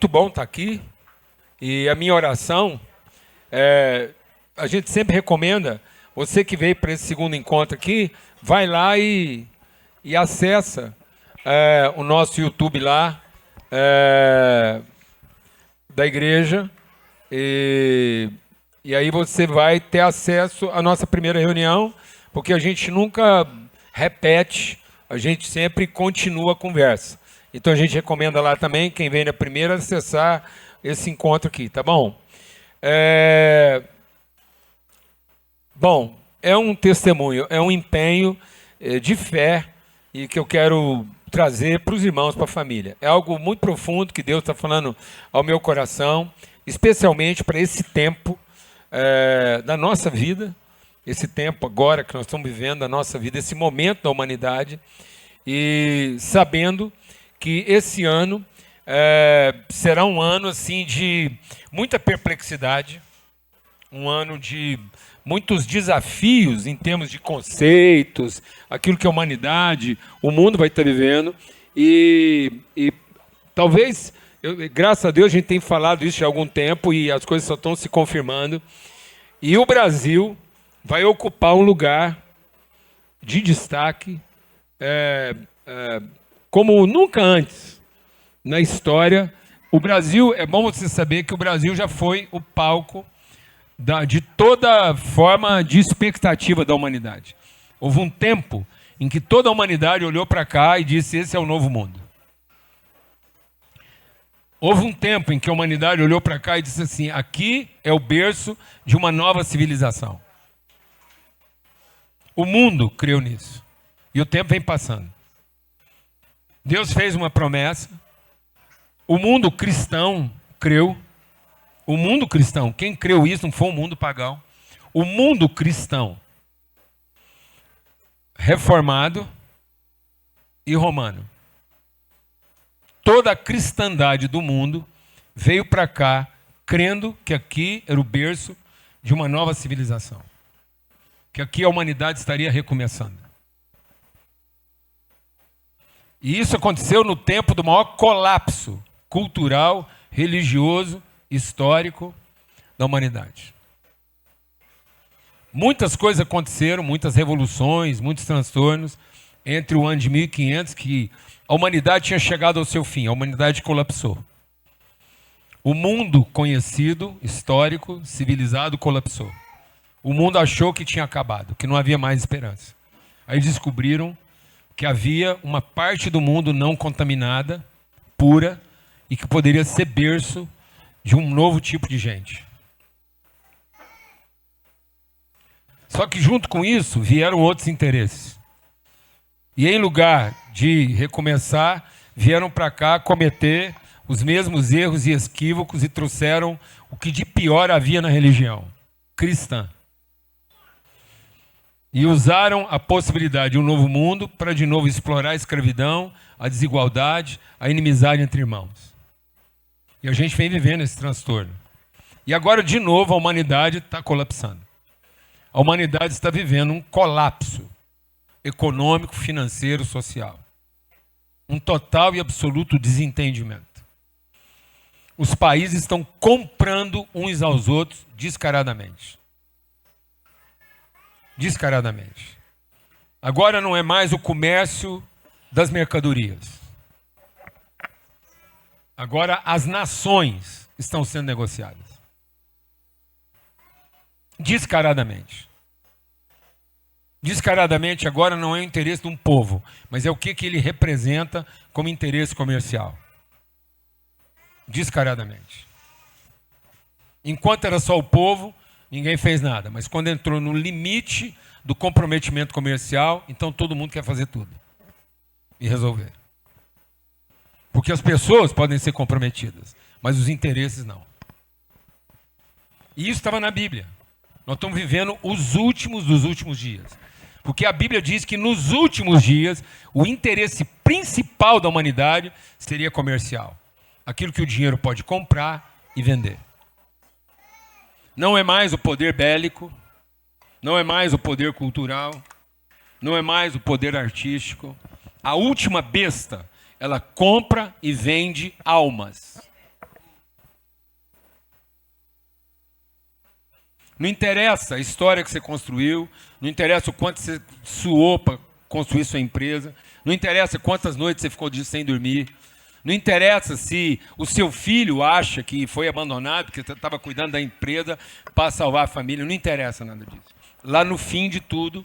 Muito bom estar aqui, e a minha oração a gente sempre recomenda, você que veio para esse segundo encontro aqui, vai lá e acessa o nosso YouTube lá, da igreja, e aí você vai ter acesso à nossa primeira reunião, porque a gente nunca repete, a gente sempre continua a conversa. Então a gente recomenda lá também, quem vem na primeira, acessar esse encontro aqui, tá bom? Bom, é um testemunho, é um empenho de fé e que eu quero trazer para os irmãos, para a família. É algo muito profundo que Deus está falando ao meu coração, especialmente para esse tempo da nossa vida, esse tempo agora que nós estamos vivendo da nossa vida, esse momento da humanidade, e sabendo que esse ano será um ano assim de muita perplexidade, um ano de muitos desafios em termos de conceitos, aquilo que a humanidade, o mundo vai estar vivendo, e talvez, graças a Deus, a gente tem falado isso há algum tempo e as coisas só estão se confirmando, e o Brasil vai ocupar um lugar de destaque como nunca antes na história. O Brasil, é bom você saber que o Brasil já foi o palco de toda forma de expectativa da humanidade. Houve um tempo em que toda a humanidade olhou para cá e disse: esse é o novo mundo. Houve um tempo em que a humanidade olhou para cá e disse assim: aqui é o berço de uma nova civilização. O mundo creu nisso. E o tempo vem passando. Deus fez uma promessa. O mundo cristão creu. O mundo cristão, quem creu isso não foi o mundo pagão. O mundo cristão, reformado e romano. Toda a cristandade do mundo veio para cá crendo que aqui era o berço de uma nova civilização. Que aqui a humanidade estaria recomeçando. E isso aconteceu no tempo do maior colapso cultural, religioso, histórico da humanidade. Muitas coisas aconteceram, muitas revoluções, muitos transtornos, entre o ano de 1500, que a humanidade tinha chegado ao seu fim, a humanidade colapsou. O mundo conhecido, histórico, civilizado, colapsou. O mundo achou que tinha acabado, que não havia mais esperança. Aí descobriram que havia uma parte do mundo não contaminada, pura, e que poderia ser berço de um novo tipo de gente. Só que junto com isso vieram outros interesses. E em lugar de recomeçar, vieram para cá cometer os mesmos erros e equívocos e trouxeram o que de pior havia na religião cristã. E usaram a possibilidade de um novo mundo para de novo explorar a escravidão, a desigualdade, a inimizade entre irmãos. E a gente vem vivendo esse transtorno. E agora, de novo, a humanidade está colapsando. A humanidade está vivendo um colapso econômico, financeiro, social. Um total e absoluto desentendimento. Os países estão comprando uns aos outros descaradamente. Descaradamente. Agora não é mais o comércio das mercadorias. Agora as nações estão sendo negociadas. Descaradamente. Descaradamente agora não é o interesse de um povo, mas é o que ele representa como interesse comercial. Descaradamente. Enquanto era só o povo, ninguém fez nada. Mas quando entrou no limite do comprometimento comercial, então todo mundo quer fazer tudo. E resolver. Porque as pessoas podem ser comprometidas, mas os interesses não. E isso estava na Bíblia. Nós estamos vivendo os últimos dos últimos dias. Porque a Bíblia diz que nos últimos dias, o interesse principal da humanidade seria comercial. Aquilo que o dinheiro pode comprar e vender. Não é mais o poder bélico, não é mais o poder cultural, não é mais o poder artístico. A última besta, ela compra e vende almas. Não interessa a história que você construiu, não interessa o quanto você suou para construir sua empresa, não interessa quantas noites você ficou sem dormir, não interessa se o seu filho acha que foi abandonado porque você estava cuidando da empresa para salvar a família, não interessa nada disso. Lá no fim de tudo,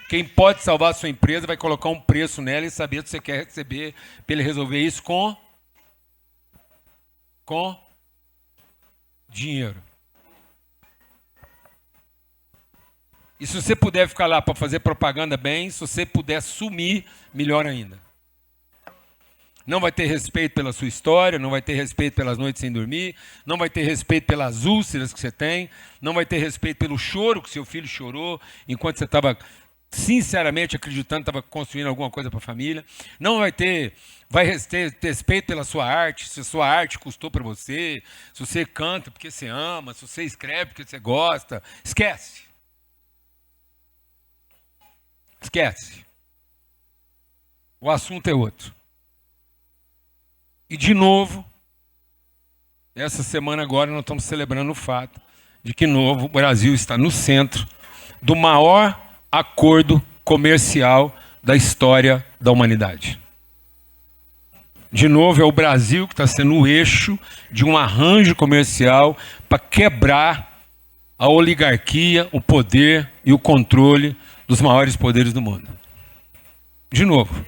quem pode salvar a sua empresa vai colocar um preço nela e saber se você quer receber para ele resolver isso com dinheiro. E se você puder ficar lá para fazer propaganda bem, se você puder sumir, melhor ainda. Não vai ter respeito pela sua história, não vai ter respeito pelas noites sem dormir, não vai ter respeito pelas úlceras que você tem, não vai ter respeito pelo choro que seu filho chorou enquanto você estava sinceramente acreditando que estava construindo alguma coisa para a família. Não vai ter respeito pela sua arte, se a sua arte custou para você, se você canta porque você ama, se você escreve porque você gosta. Esquece. Esquece. O assunto é outro. E de novo, essa semana agora nós estamos celebrando o fato de que novo o Brasil está no centro do maior acordo comercial da história da humanidade. De novo, é o Brasil que está sendo o eixo de um arranjo comercial para quebrar a oligarquia, o poder e o controle dos maiores poderes do mundo. De novo.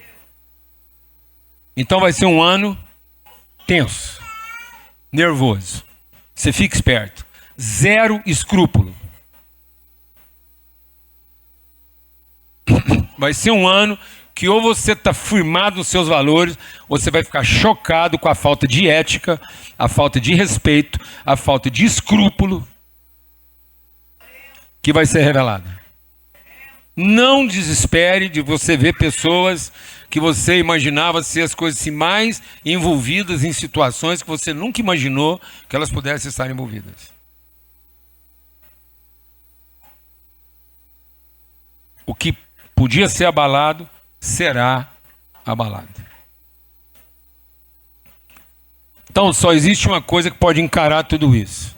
Então vai ser um ano tenso, nervoso. Você fica esperto. Zero escrúpulo. Vai ser um ano que ou você está firmado nos seus valores, ou você vai ficar chocado com a falta de ética, a falta de respeito, a falta de escrúpulo que vai ser revelada. Não desespere de você ver pessoas que você imaginava ser as coisas assim, mais envolvidas em situações que você nunca imaginou que elas pudessem estar envolvidas. O que podia ser abalado, será abalado. Então, só existe uma coisa que pode encarar tudo isso.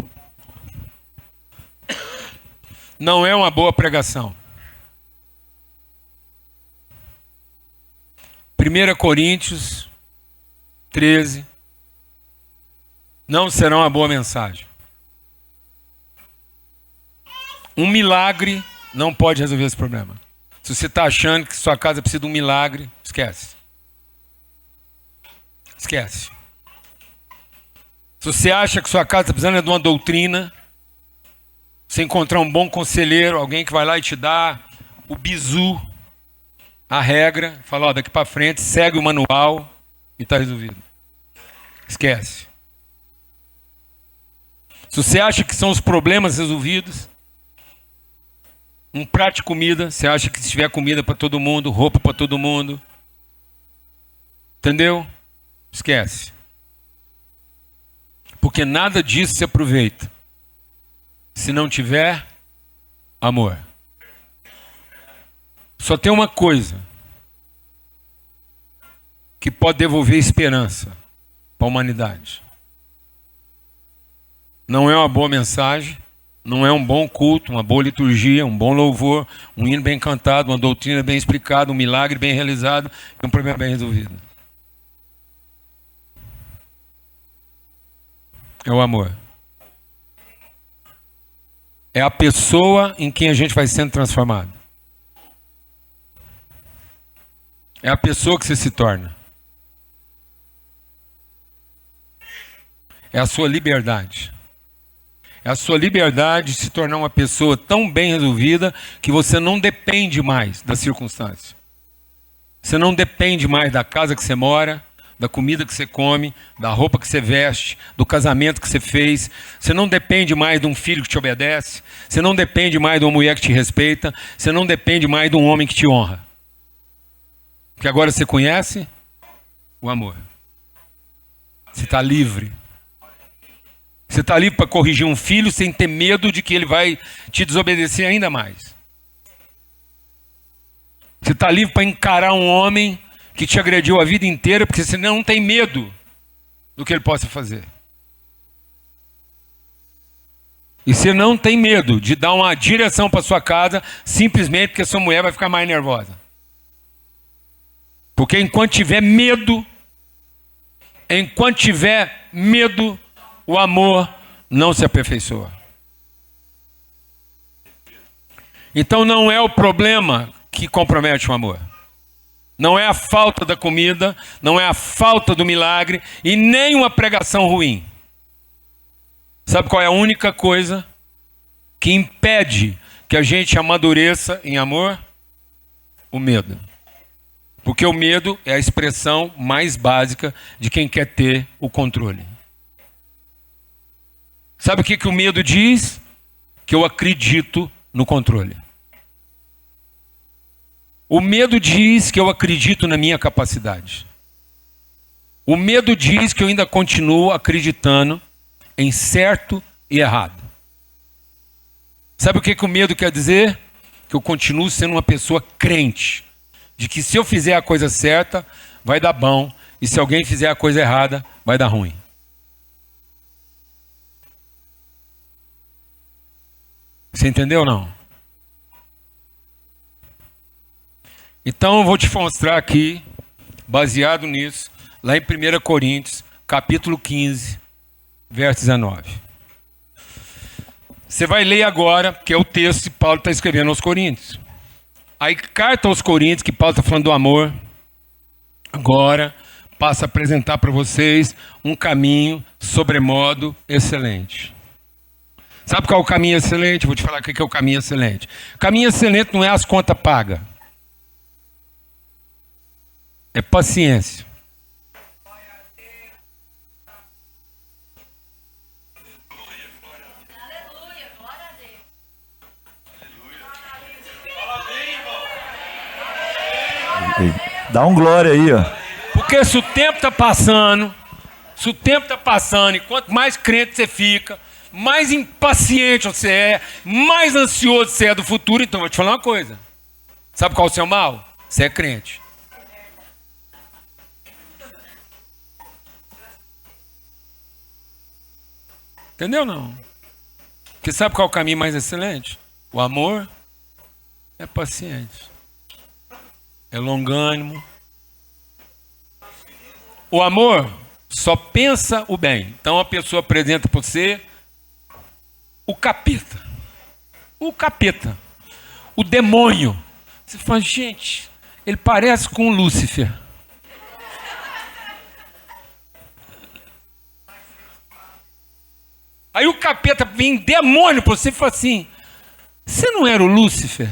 Não é uma boa pregação. 1 Coríntios 13. Não será uma boa mensagem. Um milagre não pode resolver esse problema. Se você está achando que sua casa precisa de um milagre, esquece. Esquece. Se você acha que sua casa está precisando de uma doutrina, você encontrar um bom conselheiro, alguém que vai lá e te dá o bizu, a regra, fala, ó, daqui para frente, segue o manual e está resolvido. Esquece. Se você acha que são os problemas resolvidos, um prato de comida, você acha que se tiver comida para todo mundo, roupa para todo mundo, entendeu? Esquece. Porque nada disso se aproveita se não tiver amor. Só tem uma coisa que pode devolver esperança para a humanidade. Não é uma boa mensagem, não é um bom culto, uma boa liturgia, um bom louvor, um hino bem cantado, uma doutrina bem explicada, um milagre bem realizado e um problema bem resolvido. É o amor. É a pessoa em quem a gente vai sendo transformado. É a pessoa que você se torna. É a sua liberdade. É a sua liberdade de se tornar uma pessoa tão bem resolvida que você não depende mais da circunstância. Você não depende mais da casa que você mora, da comida que você come, da roupa que você veste, do casamento que você fez. Você não depende mais de um filho que te obedece. Você não depende mais de uma mulher que te respeita. Você não depende mais de um homem que te honra. Porque agora você conhece o amor. Você está livre. Você está livre para corrigir um filho sem ter medo de que ele vai te desobedecer ainda mais. Você está livre para encarar um homem que te agrediu a vida inteira porque você não tem medo do que ele possa fazer. E você não tem medo de dar uma direção para sua casa simplesmente porque sua mulher vai ficar mais nervosa. Porque enquanto tiver medo, o amor não se aperfeiçoa. Então não é o problema que compromete o amor. Não é a falta da comida, não é a falta do milagre e nem uma pregação ruim. Sabe qual é a única coisa que impede que a gente amadureça em amor? O medo. Porque o medo é a expressão mais básica de quem quer ter o controle. Sabe o que o medo diz? Que eu acredito no controle. O medo diz que eu acredito na minha capacidade. O medo diz que eu ainda continuo acreditando em certo e errado. Sabe o que o medo quer dizer? Que eu continuo sendo uma pessoa crente. De que se eu fizer a coisa certa, vai dar bom. E se alguém fizer a coisa errada, vai dar ruim. Você entendeu ou não? Então eu vou te mostrar aqui, baseado nisso, lá em 1 Coríntios, capítulo 15, verso 19. Você vai ler agora, que é o texto que Paulo está escrevendo aos Coríntios. A carta aos Coríntios, que Paulo está falando do amor, agora passa a apresentar para vocês um caminho sobremodo excelente. Sabe qual é o caminho excelente? Vou te falar o que é o caminho excelente. O caminho excelente não é as contas pagas. É paciência. Dá um glória aí, ó. Porque se o tempo está passando, e quanto mais crente você fica, mais impaciente você é, mais ansioso você é do futuro, então eu vou te falar uma coisa. Sabe qual é o seu mal? Você é crente. Entendeu não? Porque sabe qual é o caminho mais excelente? O amor é paciente. É longânimo. O amor só pensa o bem. Então a pessoa apresenta para você o capeta. O capeta. O demônio. Você fala, gente, ele parece com o Lúcifer. Aí o capeta vem demônio para você e fala assim, você não era o Lúcifer?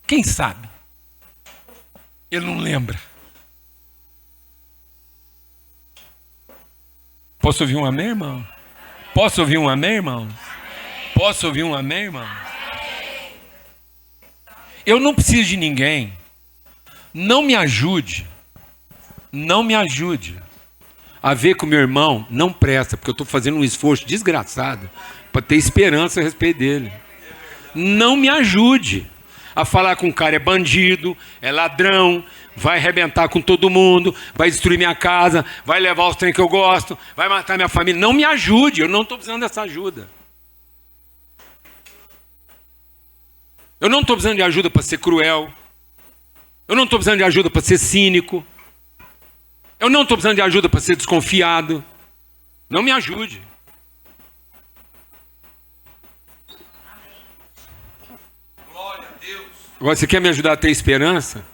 Quem sabe? Ele não lembra. Posso ouvir um amém, irmão? Posso ouvir um amém, irmão? Posso ouvir um amém, irmão? Eu não preciso de ninguém. Não me ajude a ver que o meu irmão não presta, porque eu estou fazendo um esforço desgraçado para ter esperança a respeito dele. Não me ajude a falar que um cara é bandido, é ladrão, vai arrebentar com todo mundo, vai destruir minha casa, vai levar os trem que eu gosto, vai matar minha família. Não me ajude, eu não estou precisando dessa ajuda. Eu não estou precisando de ajuda para ser cruel. Eu não estou precisando de ajuda para ser cínico. Eu não estou precisando de ajuda para ser desconfiado. Não me ajude. Glória a Deus. Agora, você quer me ajudar a ter esperança?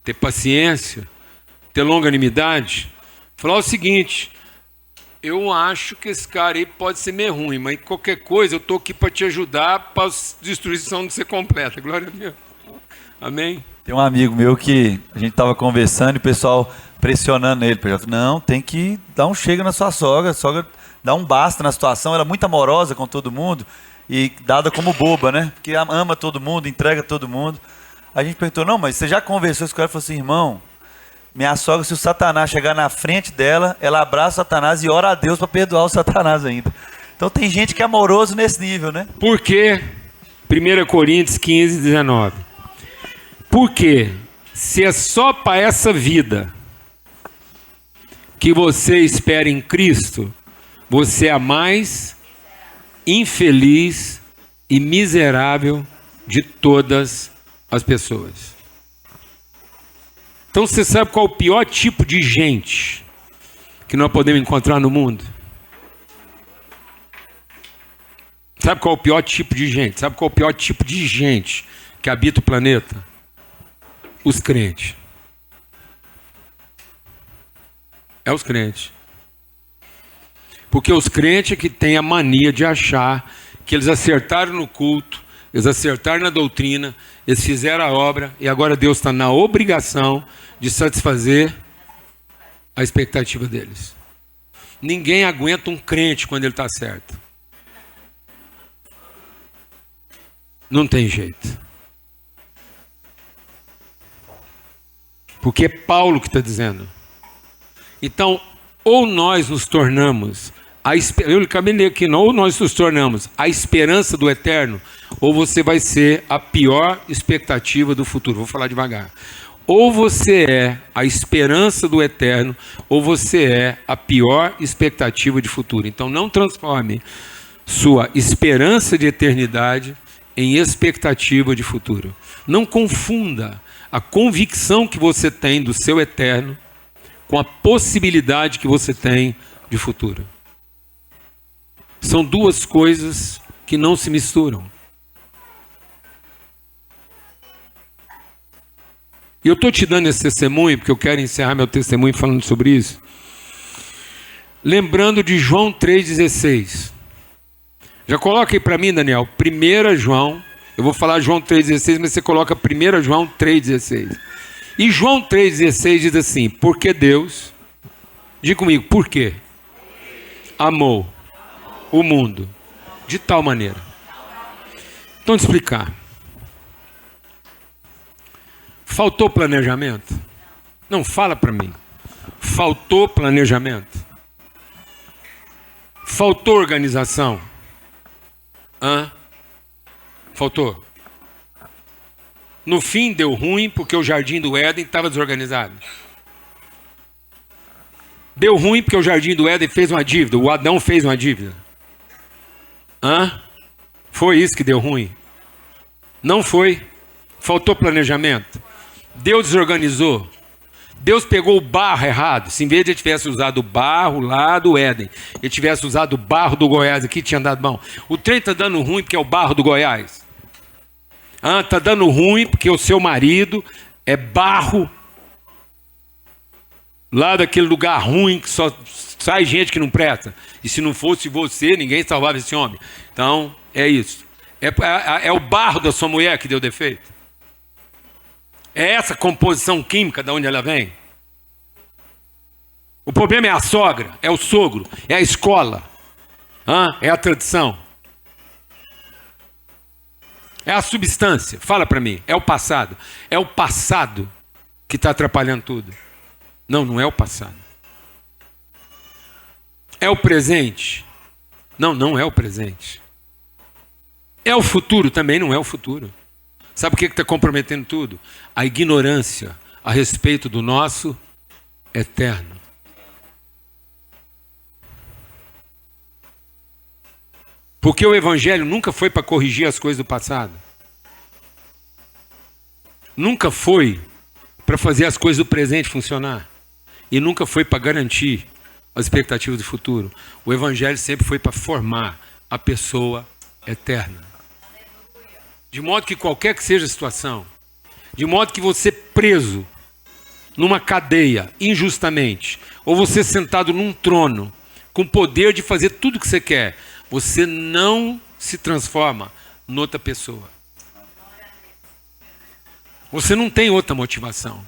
Ter paciência? Ter longanimidade? Falar o seguinte, eu acho que esse cara aí pode ser meio ruim, mas qualquer coisa eu estou aqui para te ajudar para a destruição não ser completa. Glória a Deus. Amém? Tem um amigo meu que a gente estava conversando e o pessoal pressionando ele. Não, tem que dar um chega na sua sogra. A sogra dá um basta na situação. Ela é muito amorosa com todo mundo e dada como boba, né? Porque ama todo mundo, entrega todo mundo. A gente perguntou, não, mas você já conversou com ela? Ele falou assim, irmão, minha sogra, se o Satanás chegar na frente dela, ela abraça o Satanás e ora a Deus para perdoar o Satanás ainda. Então tem gente que é amoroso nesse nível, né? Por quê? 1 Coríntios 15, 19. Porque se é só para essa vida que você espera em Cristo, você é a mais infeliz e miserável de todas as pessoas. Então você sabe qual é o pior tipo de gente que nós podemos encontrar no mundo? Sabe qual é o pior tipo de gente? Sabe qual é o pior tipo de gente que habita o planeta? Os crentes. É os crentes. Porque os crentes é que têm a mania de achar que eles acertaram no culto, eles acertaram na doutrina, eles fizeram a obra e agora Deus está na obrigação de satisfazer a expectativa deles. Ninguém aguenta um crente quando ele está certo. Não tem jeito. Porque é Paulo que está dizendo. Então, ou nós nos tornamos, eu acabei de ler aqui, ou nós nos tornamos a esperança do eterno, ou você vai ser a pior expectativa do futuro. Vou falar devagar. Ou você é a esperança do eterno, ou você é a pior expectativa de futuro. Então não transforme sua esperança de eternidade em expectativa de futuro. Não confunda a convicção que você tem do seu eterno com a possibilidade que você tem de futuro. São duas coisas que não se misturam. E eu estou te dando esse testemunho, porque eu quero encerrar meu testemunho falando sobre isso. Lembrando de João 3,16. Já coloca aí para mim, Daniel, 1 João, eu vou falar João 3,16, mas você coloca 1 João 3,16. E João 3,16 diz assim, porque Deus, diga comigo, por quê? Amou o mundo de tal maneira. Então, te explicar. Faltou planejamento? Não, fala para mim. Faltou planejamento? Faltou organização? Faltou. No fim deu ruim porque o jardim do Éden estava desorganizado. Deu ruim porque o jardim do Éden fez uma dívida. O Adão fez uma dívida. Foi isso que deu ruim? Não foi. Faltou planejamento. Deus desorganizou. Deus pegou o barro errado. Se em vez de ele tivesse usado o barro lá do Éden, ele tivesse usado o barro do Goiás aqui, tinha dado bom. O trem está dando ruim porque é o barro do Goiás. Está dando ruim porque o seu marido é barro lá daquele lugar ruim que só sai gente que não presta. E se não fosse você, ninguém salvava esse homem. Então, é isso. É o barro da sua mulher que deu defeito. É essa composição química de onde ela vem. O problema é a sogra, é o sogro, é a escola, é a tradição. É a substância, fala para mim, é o passado. É o passado que está atrapalhando tudo. Não, não é o passado. É o presente. Não, não é o presente. É o futuro, também não é o futuro. Sabe o que está comprometendo tudo? A ignorância a respeito do nosso eterno. Porque o evangelho nunca foi para corrigir as coisas do passado. Nunca foi para fazer as coisas do presente funcionar. E nunca foi para garantir as expectativas do futuro. O evangelho sempre foi para formar a pessoa eterna. De modo que qualquer que seja a situação, de modo que você preso numa cadeia injustamente, ou você sentado num trono com poder de fazer tudo o que você quer, você não se transforma noutra pessoa. Você não tem outra motivação.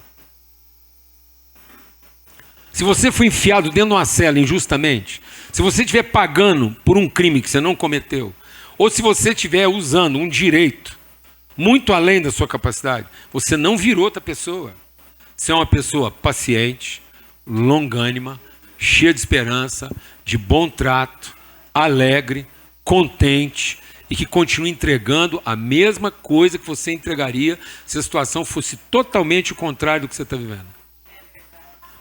Se você foi enfiado dentro de uma cela injustamente, se você estiver pagando por um crime que você não cometeu, ou se você estiver usando um direito muito além da sua capacidade, você não virou outra pessoa. Você é uma pessoa paciente, longânima, cheia de esperança, de bom trato, alegre, contente e que continua entregando a mesma coisa que você entregaria se a situação fosse totalmente o contrário do que você está vivendo.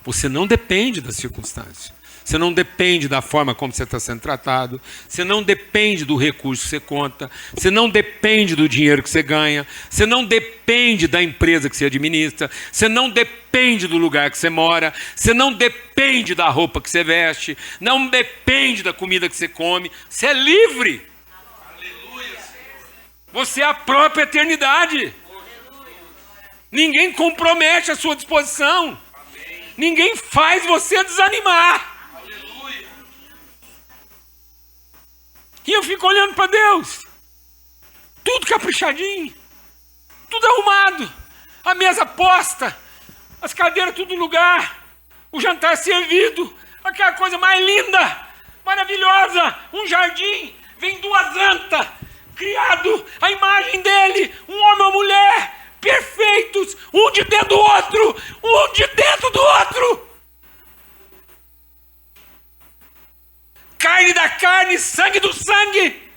Você não depende da circunstância. Você não depende da forma como você está sendo tratado. Você não depende do recurso que você conta. Você não depende do dinheiro que você ganha. Você não depende da empresa que você administra. Você não depende do lugar que você mora. Você não depende da roupa que você veste. Não depende da comida que você come. Você é livre. Você é a própria eternidade. Ninguém compromete a sua disposição. Ninguém faz você desanimar. E eu fico olhando para Deus. Tudo caprichadinho. Tudo arrumado. A mesa posta. As cadeiras tudo no lugar. O jantar servido. Aquela coisa mais linda. Maravilhosa. Um jardim. Vem duas antas. Criado a imagem dele. Um homem e uma mulher. Perfeitos. Um de dentro do outro. Um de dentro do outro. Carne da carne, sangue do sangue.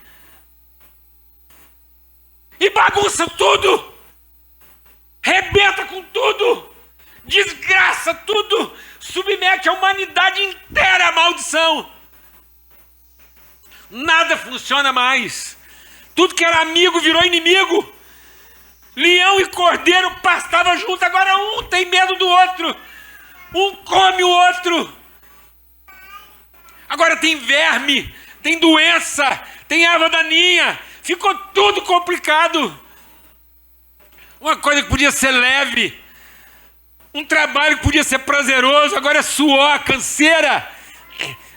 E bagunça tudo. Rebenta com tudo. Desgraça tudo. Submete a humanidade inteira à maldição. Nada funciona mais. Tudo que era amigo virou inimigo. Leão e cordeiro pastavam junto. Agora um tem medo do outro. Um come o outro. Agora tem verme, tem doença, tem erva daninha. Ficou tudo complicado. Uma coisa que podia ser leve, um trabalho que podia ser prazeroso, agora é suor, canseira.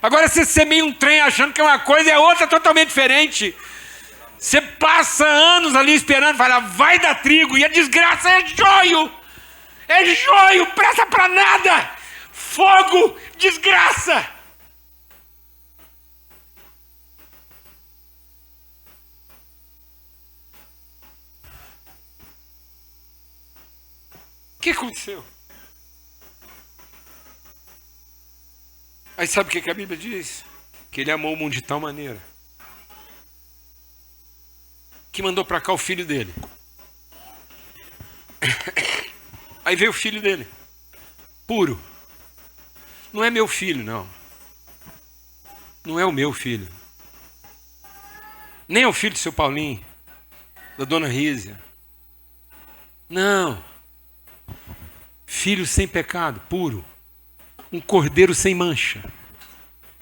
Agora você semeia um trem achando que é uma coisa e é outra totalmente diferente. Você passa anos ali esperando, fala, vai dar trigo, e a desgraça é joio. É joio, presta pra nada. Fogo, desgraça. O que aconteceu? Aí sabe o que a Bíblia diz? Que ele amou o mundo de tal maneira que mandou para cá o filho dele. Aí veio o filho dele, puro. Não é meu filho, não. Não é o meu filho. Nem é o filho do seu Paulinho, da dona Rízia. Não. Filho sem pecado, puro. Um cordeiro sem mancha.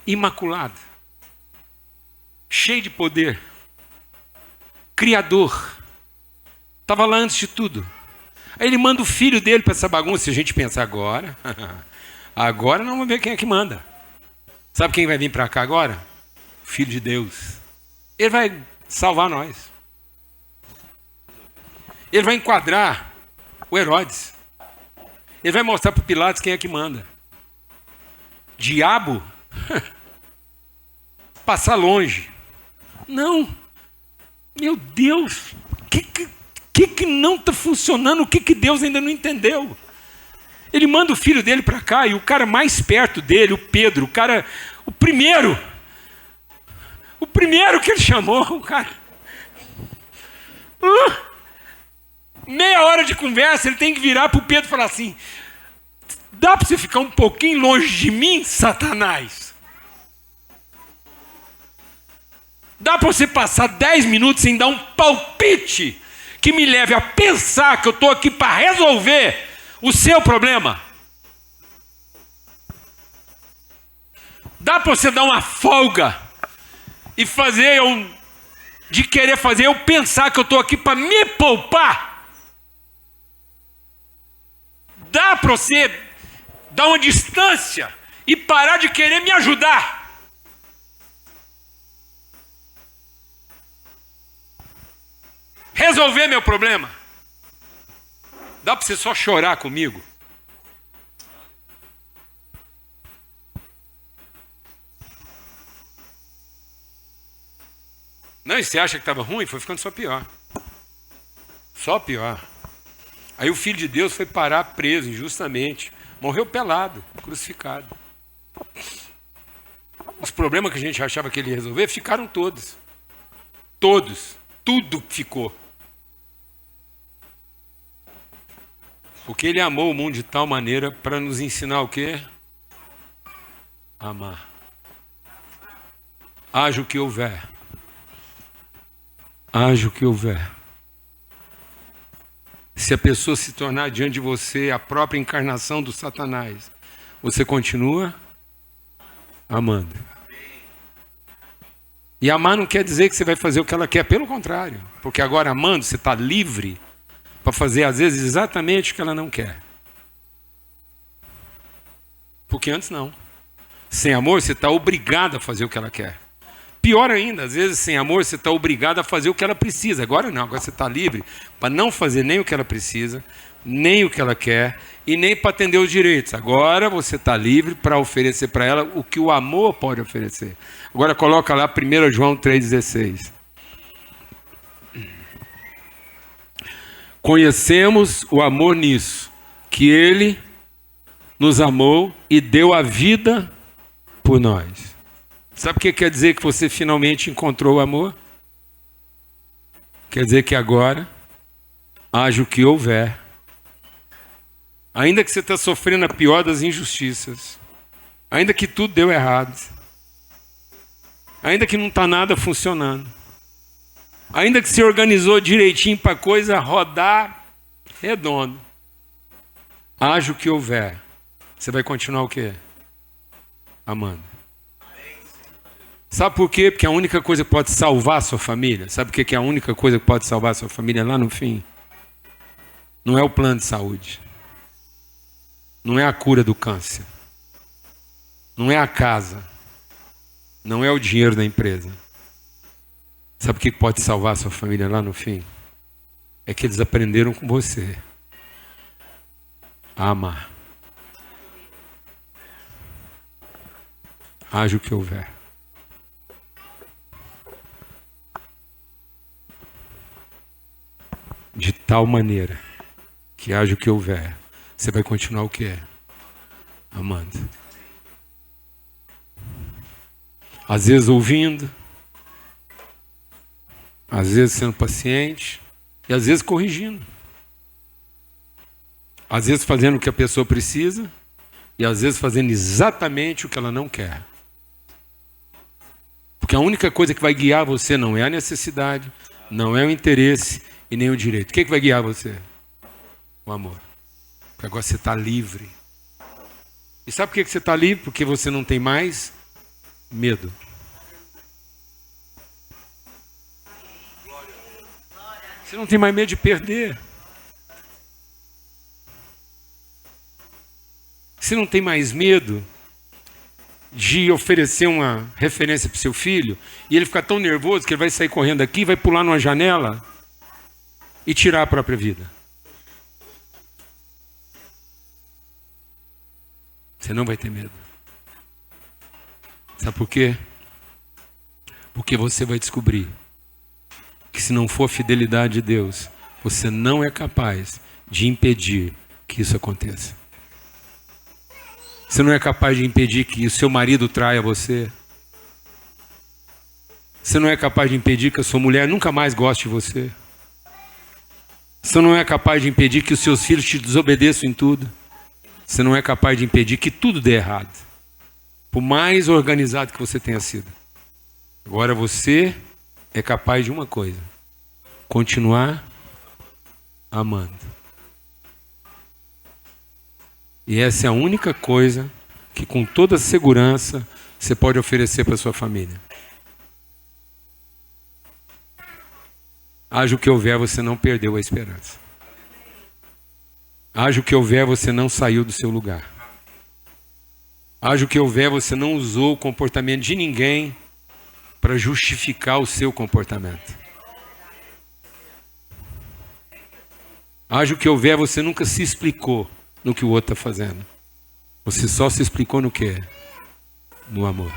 Imaculado. Cheio de poder. Criador. Estava lá antes de tudo. Aí ele manda o filho dele para essa bagunça. E a gente pensa, agora? Agora não vamos ver quem é que manda. Sabe quem vai vir para cá agora? O Filho de Deus. Ele vai salvar nós. Ele vai enquadrar o Herodes. Ele vai mostrar para Pilatos quem é que manda. Diabo? Passar longe. Não. Meu Deus. O que não está funcionando? O que Deus ainda não entendeu? Ele manda o filho dele para cá e o cara mais perto dele, o Pedro, o primeiro que ele chamou, o cara. Meia hora de conversa, ele tem que virar para o Pedro e falar assim, dá para você ficar um pouquinho longe de mim, Satanás? Dá para você passar 10 minutos sem dar um palpite que me leve a pensar que eu estou aqui para resolver o seu problema? Dá para você dar uma folga e fazer de querer fazer eu pensar que eu estou aqui para me poupar? Dá para você dar uma distância e parar de querer me ajudar? Resolver meu problema? Dá para você só chorar comigo? Não, e você acha que estava ruim? Foi ficando só pior. Só pior. Aí o Filho de Deus foi parar preso injustamente. Morreu pelado, crucificado. Os problemas que a gente achava que ele ia resolver ficaram todos. Todos. Tudo ficou. Porque ele amou o mundo de tal maneira para nos ensinar o quê? Amar. Haja o que houver. Haja o que houver. Se a pessoa se tornar diante de você a própria encarnação do Satanás, você continua amando. E amar não quer dizer que você vai fazer o que ela quer, pelo contrário. Porque agora amando, você está livre para fazer às vezes exatamente o que ela não quer. Porque antes não. Sem amor, você está obrigado a fazer o que ela quer. Pior ainda, às vezes sem amor você está obrigado a fazer o que ela precisa. Agora não, agora você está livre para não fazer nem o que ela precisa, nem o que ela quer e nem para atender os direitos. Agora você está livre para oferecer para ela o que o amor pode oferecer. Agora coloca lá 1 João 3,16. Conhecemos o amor nisso, que Ele nos amou e deu a vida por nós. Sabe o que quer dizer que você finalmente encontrou o amor? Quer dizer que agora, haja o que houver. Ainda que você está sofrendo a pior das injustiças, ainda que tudo deu errado, ainda que não está nada funcionando, ainda que se organizou direitinho para a coisa rodar redondo, haja o que houver, você vai continuar o quê? Amando. Sabe por quê? Porque a única coisa que pode salvar a sua família, sabe por que é a única coisa que pode salvar a sua família lá no fim? Não é o plano de saúde. Não é a cura do câncer. Não é a casa. Não é o dinheiro da empresa. Sabe o que pode salvar a sua família lá no fim? É que eles aprenderam com você a amar. Haja o que houver. De tal maneira que haja o que houver, você vai continuar o que é? Amando. Às vezes ouvindo, às vezes sendo paciente e às vezes corrigindo. Às vezes fazendo o que a pessoa precisa e às vezes fazendo exatamente o que ela não quer. Porque a única coisa que vai guiar você não é a necessidade, não é o interesse e nem o direito. O que vai guiar você? O amor. Porque agora você está livre. E sabe por que você está livre? Porque você não tem mais medo. Você não tem mais medo de perder. Você não tem mais medo de oferecer uma referência para o seu filho e ele ficar tão nervoso que ele vai sair correndo aqui, vai pular numa janela e tirar a própria vida. Você não vai ter medo. Sabe por quê? Porque você vai descobrir que se não for a fidelidade de Deus, você não é capaz de impedir que isso aconteça. Você não é capaz de impedir que o seu marido traia você. Você não é capaz de impedir que a sua mulher nunca mais goste de você. Você não é capaz de impedir que os seus filhos te desobedeçam em tudo. Você não é capaz de impedir que tudo dê errado. Por mais organizado que você tenha sido. Agora você é capaz de uma coisa: continuar amando. E essa é a única coisa que com toda segurança você pode oferecer para sua família. Haja o que houver, você não perdeu a esperança. Haja o que houver, você não saiu do seu lugar. Haja o que houver, você não usou o comportamento de ninguém para justificar o seu comportamento. Haja o que houver, você nunca se explicou no que o outro está fazendo. Você só se explicou no quê? No amor.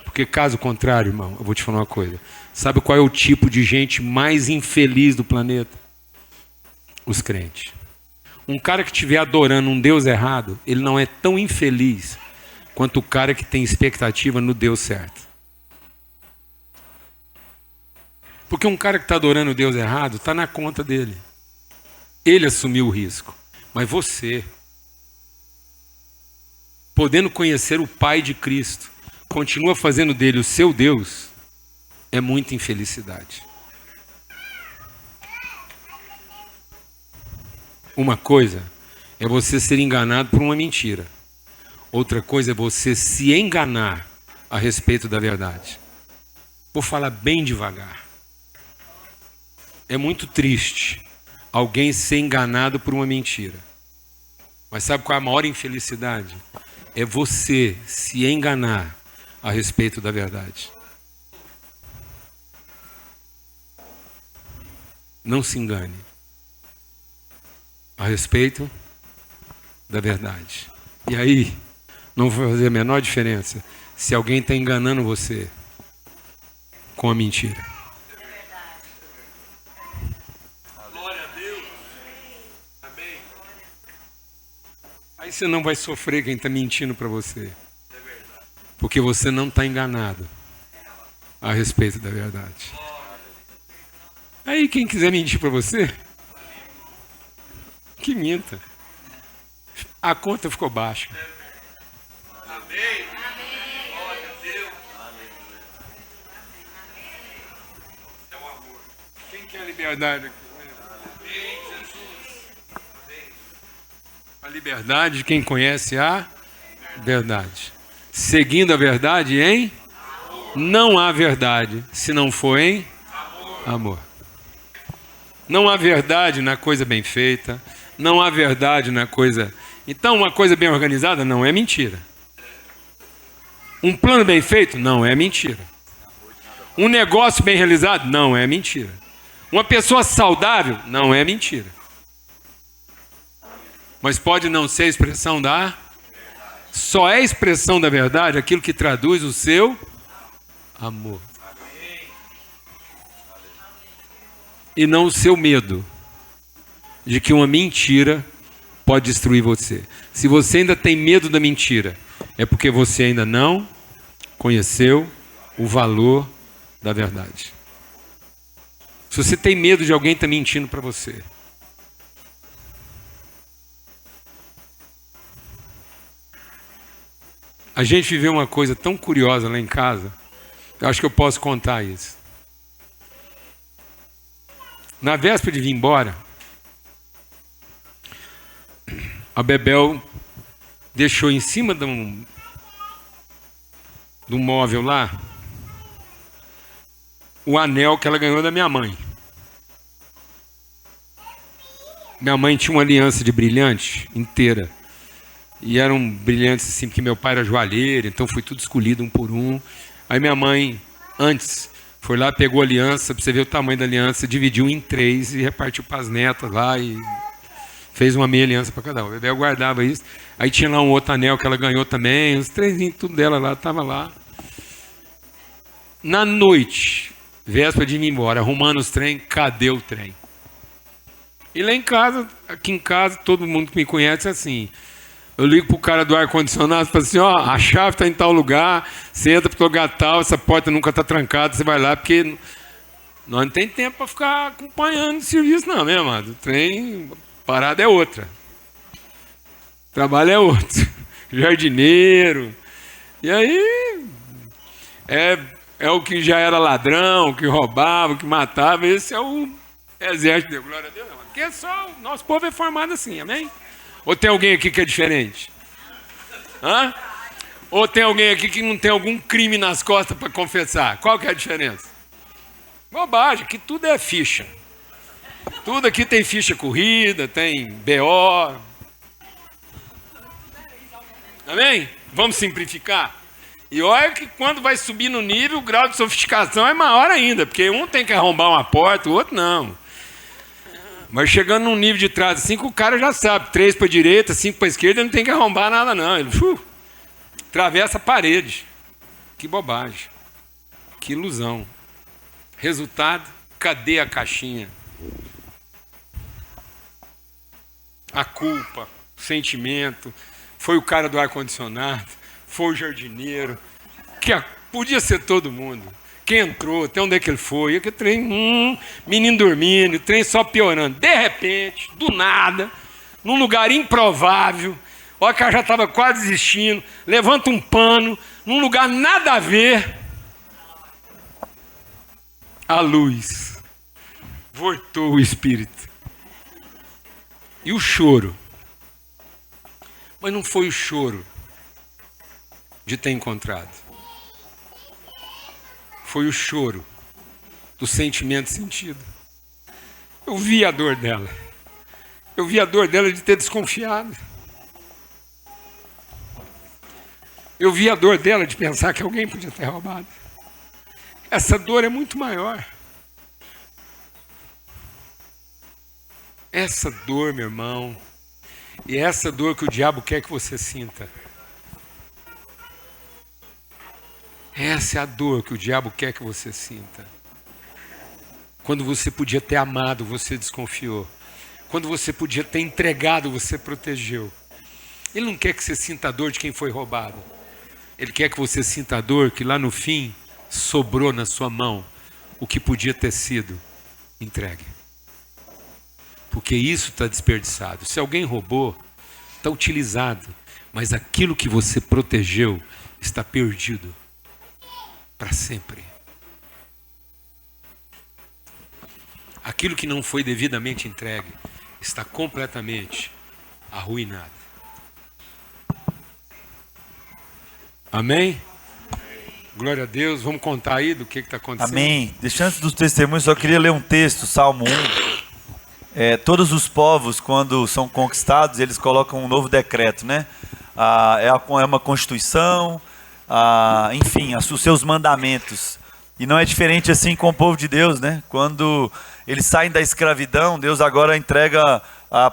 Porque caso contrário, irmão, eu vou te falar uma coisa. Sabe qual é o tipo de gente mais infeliz do planeta? Os crentes. Um cara que estiver adorando um Deus errado, ele não é tão infeliz quanto o cara que tem expectativa no Deus certo. Porque um cara que está adorando o Deus errado, está na conta dele. Ele assumiu o risco. Mas você podendo conhecer o Pai de Cristo, continua fazendo dele o seu Deus, é muita infelicidade. Uma coisa é você ser enganado por uma mentira. Outra coisa é você se enganar a respeito da verdade. Vou falar bem devagar. É muito triste alguém ser enganado por uma mentira. Mas sabe qual é a maior infelicidade? É você se enganar a respeito da verdade. Não se engane a respeito da verdade. E aí, não vai fazer a menor diferença se alguém está enganando você com a mentira. Glória a Deus. Amém. Aí você não vai sofrer quem está mentindo para você. Porque você não está enganado a respeito da verdade. Aí quem quiser mentir para você, que minta. A conta ficou baixa. Amém. Glória a Deus. É o amor. Quem quer a liberdade aqui? Amém, Jesus. Amém. A liberdade de quem conhece a verdade. Seguindo a verdade em não há verdade se não for em amor. Não há verdade na coisa bem feita, não há verdade na coisa... Então, uma coisa bem organizada não é mentira. Um plano bem feito não é mentira. Um negócio bem realizado não é mentira. Uma pessoa saudável não é mentira. Mas pode não ser a expressão da... Só é expressão da verdade aquilo que traduz o seu amor. E não o seu medo de que uma mentira pode destruir você. Se você ainda tem medo da mentira, é porque você ainda não conheceu o valor da verdade. Se você tem medo de alguém estar mentindo para você, a gente viveu uma coisa tão curiosa lá em casa, eu acho que eu posso contar isso. Na véspera de vir embora, a Bebel deixou em cima de um móvel lá o anel que ela ganhou da minha mãe. Minha mãe tinha uma aliança de brilhante inteira. E eram brilhantes assim, porque meu pai era joalheiro, então foi tudo escolhido um por um. Aí minha mãe, antes, foi lá, pegou a aliança, para você ver o tamanho da aliança, dividiu em 3 e repartiu para as netas lá e fez uma meia aliança para cada um. A Bebel guardava isso. Aí tinha lá um outro anel que ela ganhou também, os 3, tudo dela lá, estava lá. Na noite, véspera de ir embora, arrumando os trem, cadê o trem? E lá em casa, aqui em casa, todo mundo que me conhece é assim. Eu ligo pro cara do ar-condicionado e falo assim, ó, a chave está em tal lugar, você entra pro lugar tal, essa porta nunca está trancada, você vai lá, porque nós não tem tempo para ficar acompanhando o serviço não, né, amado? O trem, parada é outra. Trabalho é outro. Jardineiro. E aí, é o que já era ladrão, o que roubava, o que matava, esse é o exército de glória a Deus, não. Porque é só, o nosso povo é formado assim, amém? Ou tem alguém aqui que é diferente? Hã? Ou tem alguém aqui que não tem algum crime nas costas para confessar? Qual que é a diferença? Bobagem, que tudo é ficha. Tudo aqui tem ficha corrida, tem BO. Amém? Vamos simplificar? E olha que quando vai subir no nível, o grau de sofisticação é maior ainda, porque um tem que arrombar uma porta, o outro não. Mas chegando num nível de trás assim, o cara já sabe, 3 para a direita, 5 para a esquerda, ele não tem que arrombar nada não. Ele atravessa a parede. Que bobagem. Que ilusão. Resultado, cadê a caixinha? A culpa, o sentimento, foi o cara do ar-condicionado, foi o jardineiro, que podia ser todo mundo. Quem entrou, até onde é que ele foi, aquele trem, menino dormindo, trem só piorando. De repente, do nada, num lugar improvável, Olha que ela já estava quase desistindo. Levanta um pano, num lugar nada a ver. A luz. Voltou o espírito. E o choro. Mas não foi o choro de ter encontrado. Foi o choro do sentimento sentido. Eu vi a dor dela. Eu vi a dor dela de ter desconfiado. Eu vi a dor dela de pensar que alguém podia ter roubado. Essa dor é muito maior. Essa dor, meu irmão, e essa dor que o diabo quer que você sinta. Essa é a dor que o diabo quer que você sinta. Quando você podia ter amado, você desconfiou. Quando você podia ter entregado, você protegeu. Ele não quer que você sinta a dor de quem foi roubado. Ele quer que você sinta a dor que lá no fim sobrou na sua mão o que podia ter sido entregue. Porque isso está desperdiçado. Se alguém roubou, está utilizado. Mas aquilo que você protegeu está perdido para sempre. Aquilo que não foi devidamente entregue está completamente arruinado. Amém? Glória a Deus. Vamos contar aí do que está acontecendo. Amém. Deixando antes dos testemunhos, só queria ler um texto, Salmo 1. Todos os povos, quando são conquistados, eles colocam um novo decreto, né? É uma constituição, enfim, os seus mandamentos. E não é diferente assim com o povo de Deus, né? Quando eles saem da escravidão, Deus agora entrega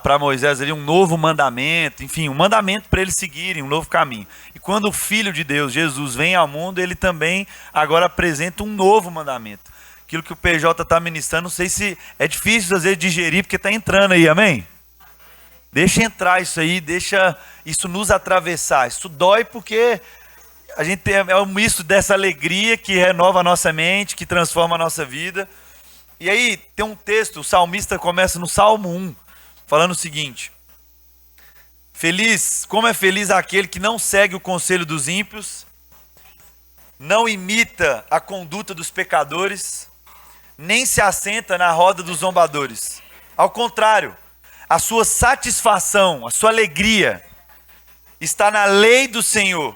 para Moisés ali um novo mandamento, enfim, um mandamento para eles seguirem, um novo caminho. E quando o Filho de Deus, Jesus, vem ao mundo, ele também agora apresenta um novo mandamento. Aquilo que o PJ está ministrando, não sei se é difícil às vezes digerir, porque está entrando aí, amém? Deixa entrar isso aí, deixa isso nos atravessar. Isso dói porque a gente é um misto dessa alegria que renova a nossa mente, que transforma a nossa vida. E aí tem um texto, o salmista começa no Salmo 1, falando o seguinte: feliz, como é feliz aquele que não segue o conselho dos ímpios, não imita a conduta dos pecadores, nem se assenta na roda dos zombadores. Ao contrário, a sua satisfação, a sua alegria está na lei do Senhor,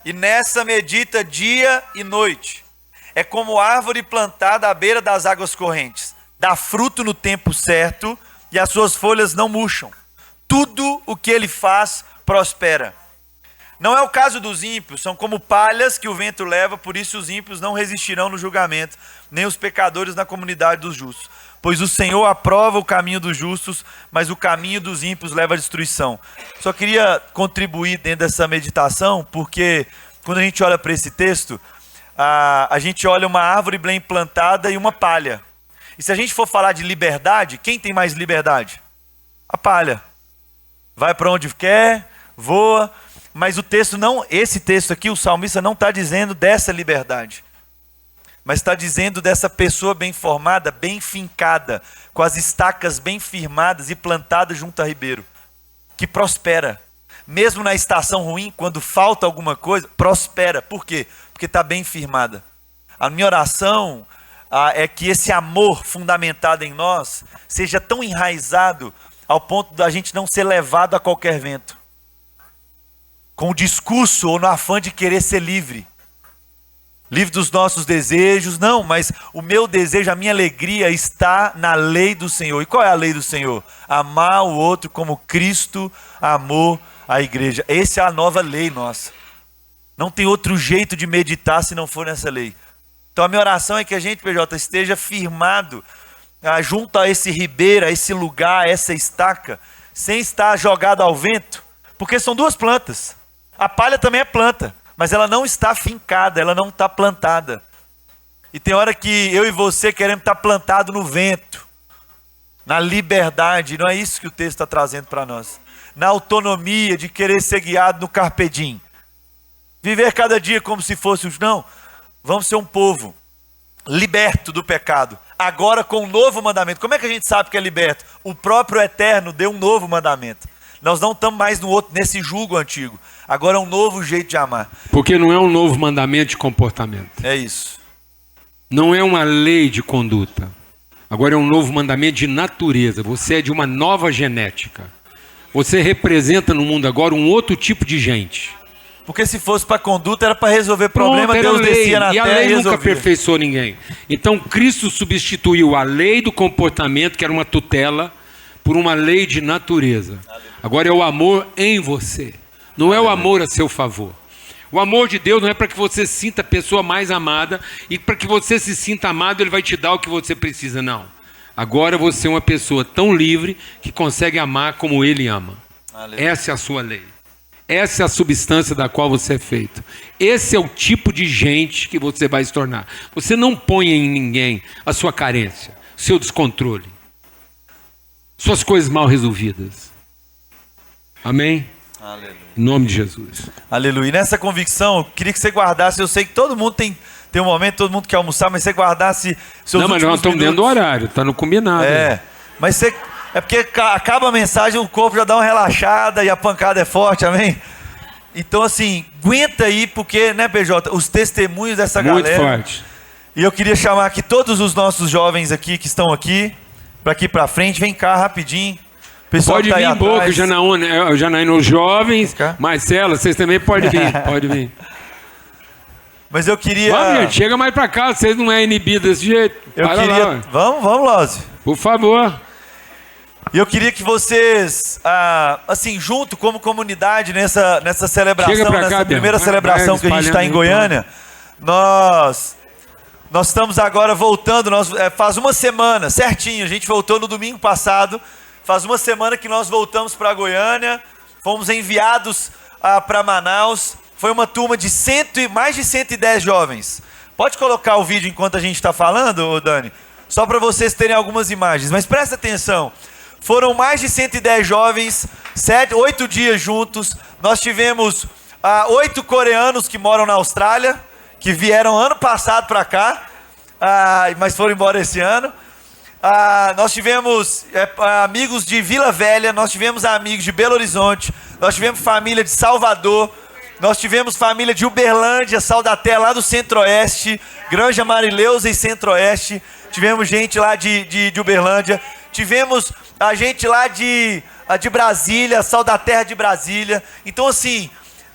e nessa medita dia e noite. É como árvore plantada à beira das águas correntes, dá fruto no tempo certo, e as suas folhas não murcham. Tudo o que ele faz prospera. Não é o caso dos ímpios, são como palhas que o vento leva, por isso os ímpios não resistirão no julgamento, nem os pecadores na comunidade dos justos. Pois o Senhor aprova o caminho dos justos, mas o caminho dos ímpios leva à destruição. Só queria contribuir dentro dessa meditação, porque quando a gente olha para esse texto, a gente olha uma árvore bem plantada e uma palha. E se a gente for falar de liberdade, quem tem mais liberdade? A palha. Vai para onde quer, voa. Mas o texto não, esse texto aqui, o salmista não está dizendo dessa liberdade, mas está dizendo dessa pessoa bem formada, bem fincada, com as estacas bem firmadas e plantadas junto a ribeiro, que prospera. Mesmo na estação ruim, quando falta alguma coisa, prospera. Por quê? Porque está bem firmada. A minha oração é que esse amor fundamentado em nós seja tão enraizado ao ponto da gente não ser levado a qualquer vento, com o discurso ou no afã de querer ser livre. Livre dos nossos desejos, não, mas o meu desejo, a minha alegria está na lei do Senhor. E qual é a lei do Senhor? Amar o outro como Cristo amou a igreja. Essa é a nova lei nossa. Não tem outro jeito de meditar se não for nessa lei. Então a minha oração é que a gente, PJ, esteja firmado junto a esse ribeiro, a esse lugar, a essa estaca, sem estar jogado ao vento, porque são duas plantas. A palha também é planta, mas ela não está fincada, ela não está plantada. E tem hora que eu e você queremos estar plantado no vento, na liberdade. Não é isso que o texto está trazendo para nós. Na autonomia de querer ser guiado no carpe diem. Viver cada dia como se fosse não. Vamos ser um povo liberto do pecado. Agora com um novo mandamento. Como é que a gente sabe que é liberto? O próprio Eterno deu um novo mandamento. Nós não estamos mais nesse jugo antigo. Agora é um novo jeito de amar. Porque não é um novo mandamento de comportamento. É isso. Não é uma lei de conduta. Agora é um novo mandamento de natureza. Você é de uma nova genética. Você representa no mundo agora um outro tipo de gente. Porque se fosse para conduta, era para resolver problema, Pronto, Deus descia na terra e terra a lei e nunca resolvia. aperfeiçoou ninguém. Então Cristo substituiu a lei do comportamento, que era uma tutela, por uma lei de natureza. Agora é o amor em você. Não é o amor a seu favor. O amor de Deus não é para que você se sinta a pessoa mais amada e para que você se sinta amado, Ele vai te dar o que você precisa. Não. Agora você é uma pessoa tão livre que consegue amar como Ele ama. Aleluia. Essa é a sua lei. Essa é a substância da qual você é feito. Esse é o tipo de gente que você vai se tornar. Você não põe em ninguém a sua carência, seu descontrole, suas coisas mal resolvidas. Amém? Aleluia. Em nome de Jesus. Aleluia. E nessa convicção, eu queria que você guardasse. Eu sei que todo mundo tem um momento, todo mundo quer almoçar, mas você guardasse seus Não, mas nós estamos dentro do horário, está no combinado. Mas você... É porque acaba a mensagem, o corpo já dá uma relaxada e a pancada é forte, amém? Então, assim, aguenta aí, porque, né, PJ, os testemunhos dessa galera... Muito forte. E eu queria chamar aqui todos os nossos jovens aqui, que estão aqui para frente. Vem cá, rapidinho. Pessoal pode que tá vir, Boca, Janaína, os jovens, Marcela, vocês também podem vir, pode vir. Mas eu queria... Vamos, gente, chega mais para cá, vocês não é inibido desse jeito. Vamos, Lózio. Por favor. E eu queria que vocês, assim, junto como comunidade, nessa celebração, nessa primeira celebração que a gente está em Goiânia, nós estamos agora voltando, faz uma semana, certinho, a gente voltou no domingo passado, faz uma semana que nós voltamos para Goiânia, fomos enviados para Manaus, foi uma turma de mais de 110 jovens. Pode colocar o vídeo enquanto a gente está falando, Dani? Só para vocês terem algumas imagens, mas presta atenção. Foram mais de 110 jovens, 8 dias juntos. Nós tivemos 8 coreanos que moram na Austrália, que vieram ano passado para cá, mas foram embora esse ano. Nós tivemos amigos de Vila Velha, nós tivemos amigos de Belo Horizonte, nós tivemos família de Salvador, nós tivemos família de Uberlândia, Saldaté, lá do Centro-Oeste, Granja Marileusa e Centro-Oeste. Tivemos gente lá de Uberlândia, tivemos a gente lá de Brasília, Sal da Terra de Brasília. Então, assim,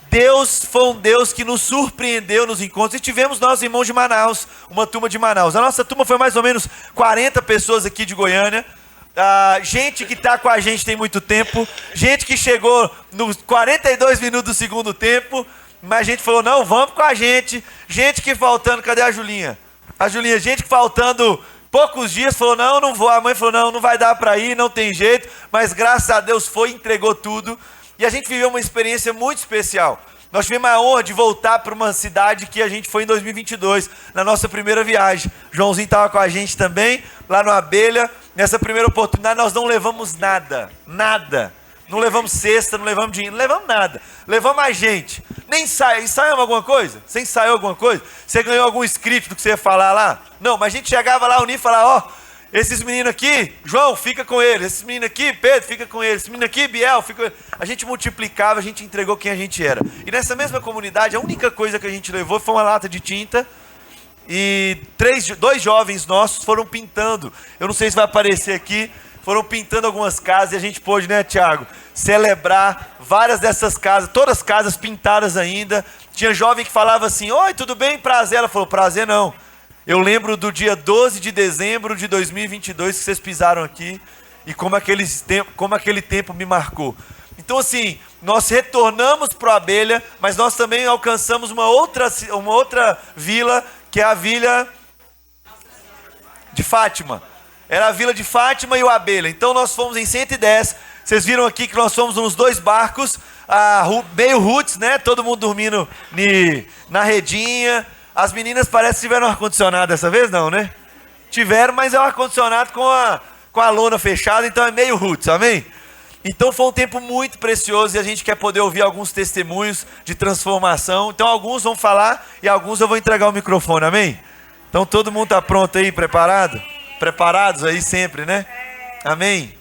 Deus foi um Deus que nos surpreendeu nos encontros. E tivemos nossos irmãos de Manaus, uma turma de Manaus. A nossa turma foi mais ou menos 40 pessoas aqui de Goiânia. Gente que está com a gente tem muito tempo. Gente que chegou nos 42 minutos do segundo tempo. Mas a gente falou, não, vamos com a gente. Gente que faltando, cadê a Julinha? A Julinha, gente que faltando... poucos dias, falou, não vou. A mãe falou, não vai dar para ir, não tem jeito. Mas graças a Deus entregou tudo. E a gente viveu uma experiência muito especial. Nós tivemos a honra de voltar para uma cidade que a gente foi em 2022, na nossa primeira viagem. Joãozinho estava com a gente também, lá no Abelha. Nessa primeira oportunidade nós não levamos nada. Não levamos cesta, não levamos dinheiro, não levamos nada. Levamos a gente. Nem ensaiamos alguma coisa? Você ensaiou alguma coisa? Você ganhou algum script do que você ia falar lá? Não, mas a gente chegava lá, unir e falava, esses meninos aqui, João, fica com eles. Esses meninos aqui, Pedro, fica com eles. Esse menino aqui, Biel, fica com eles. A gente multiplicava, a gente entregou quem a gente era. E nessa mesma comunidade, a única coisa que a gente levou foi uma lata de tinta. E 2 jovens nossos foram pintando. Eu não sei se vai aparecer aqui. Foram pintando algumas casas e a gente pôde, né, Tiago, celebrar várias dessas casas, todas as casas pintadas ainda. Tinha jovem que falava assim, oi, tudo bem? Prazer. Ela falou, prazer não. Eu lembro do dia 12 de dezembro de 2022 que vocês pisaram aqui e como aquele tempo me marcou. Então, assim, nós retornamos para a Abelha, mas nós também alcançamos uma outra vila, que é a Vila de Fátima. Era a Vila de Fátima e o Abelha. Então nós fomos em 110. Vocês viram aqui que nós fomos nos 2 barcos, meio roots, né? Todo mundo dormindo na redinha. As meninas parece que tiveram ar-condicionado dessa vez, não, né? Tiveram, mas é um ar-condicionado com a lona fechada, então é meio roots, amém? Então foi um tempo muito precioso e a gente quer poder ouvir alguns testemunhos de transformação. Então alguns vão falar e alguns eu vou entregar o microfone, amém? Então todo mundo está pronto aí, preparado? Preparados aí sempre, né? Amém?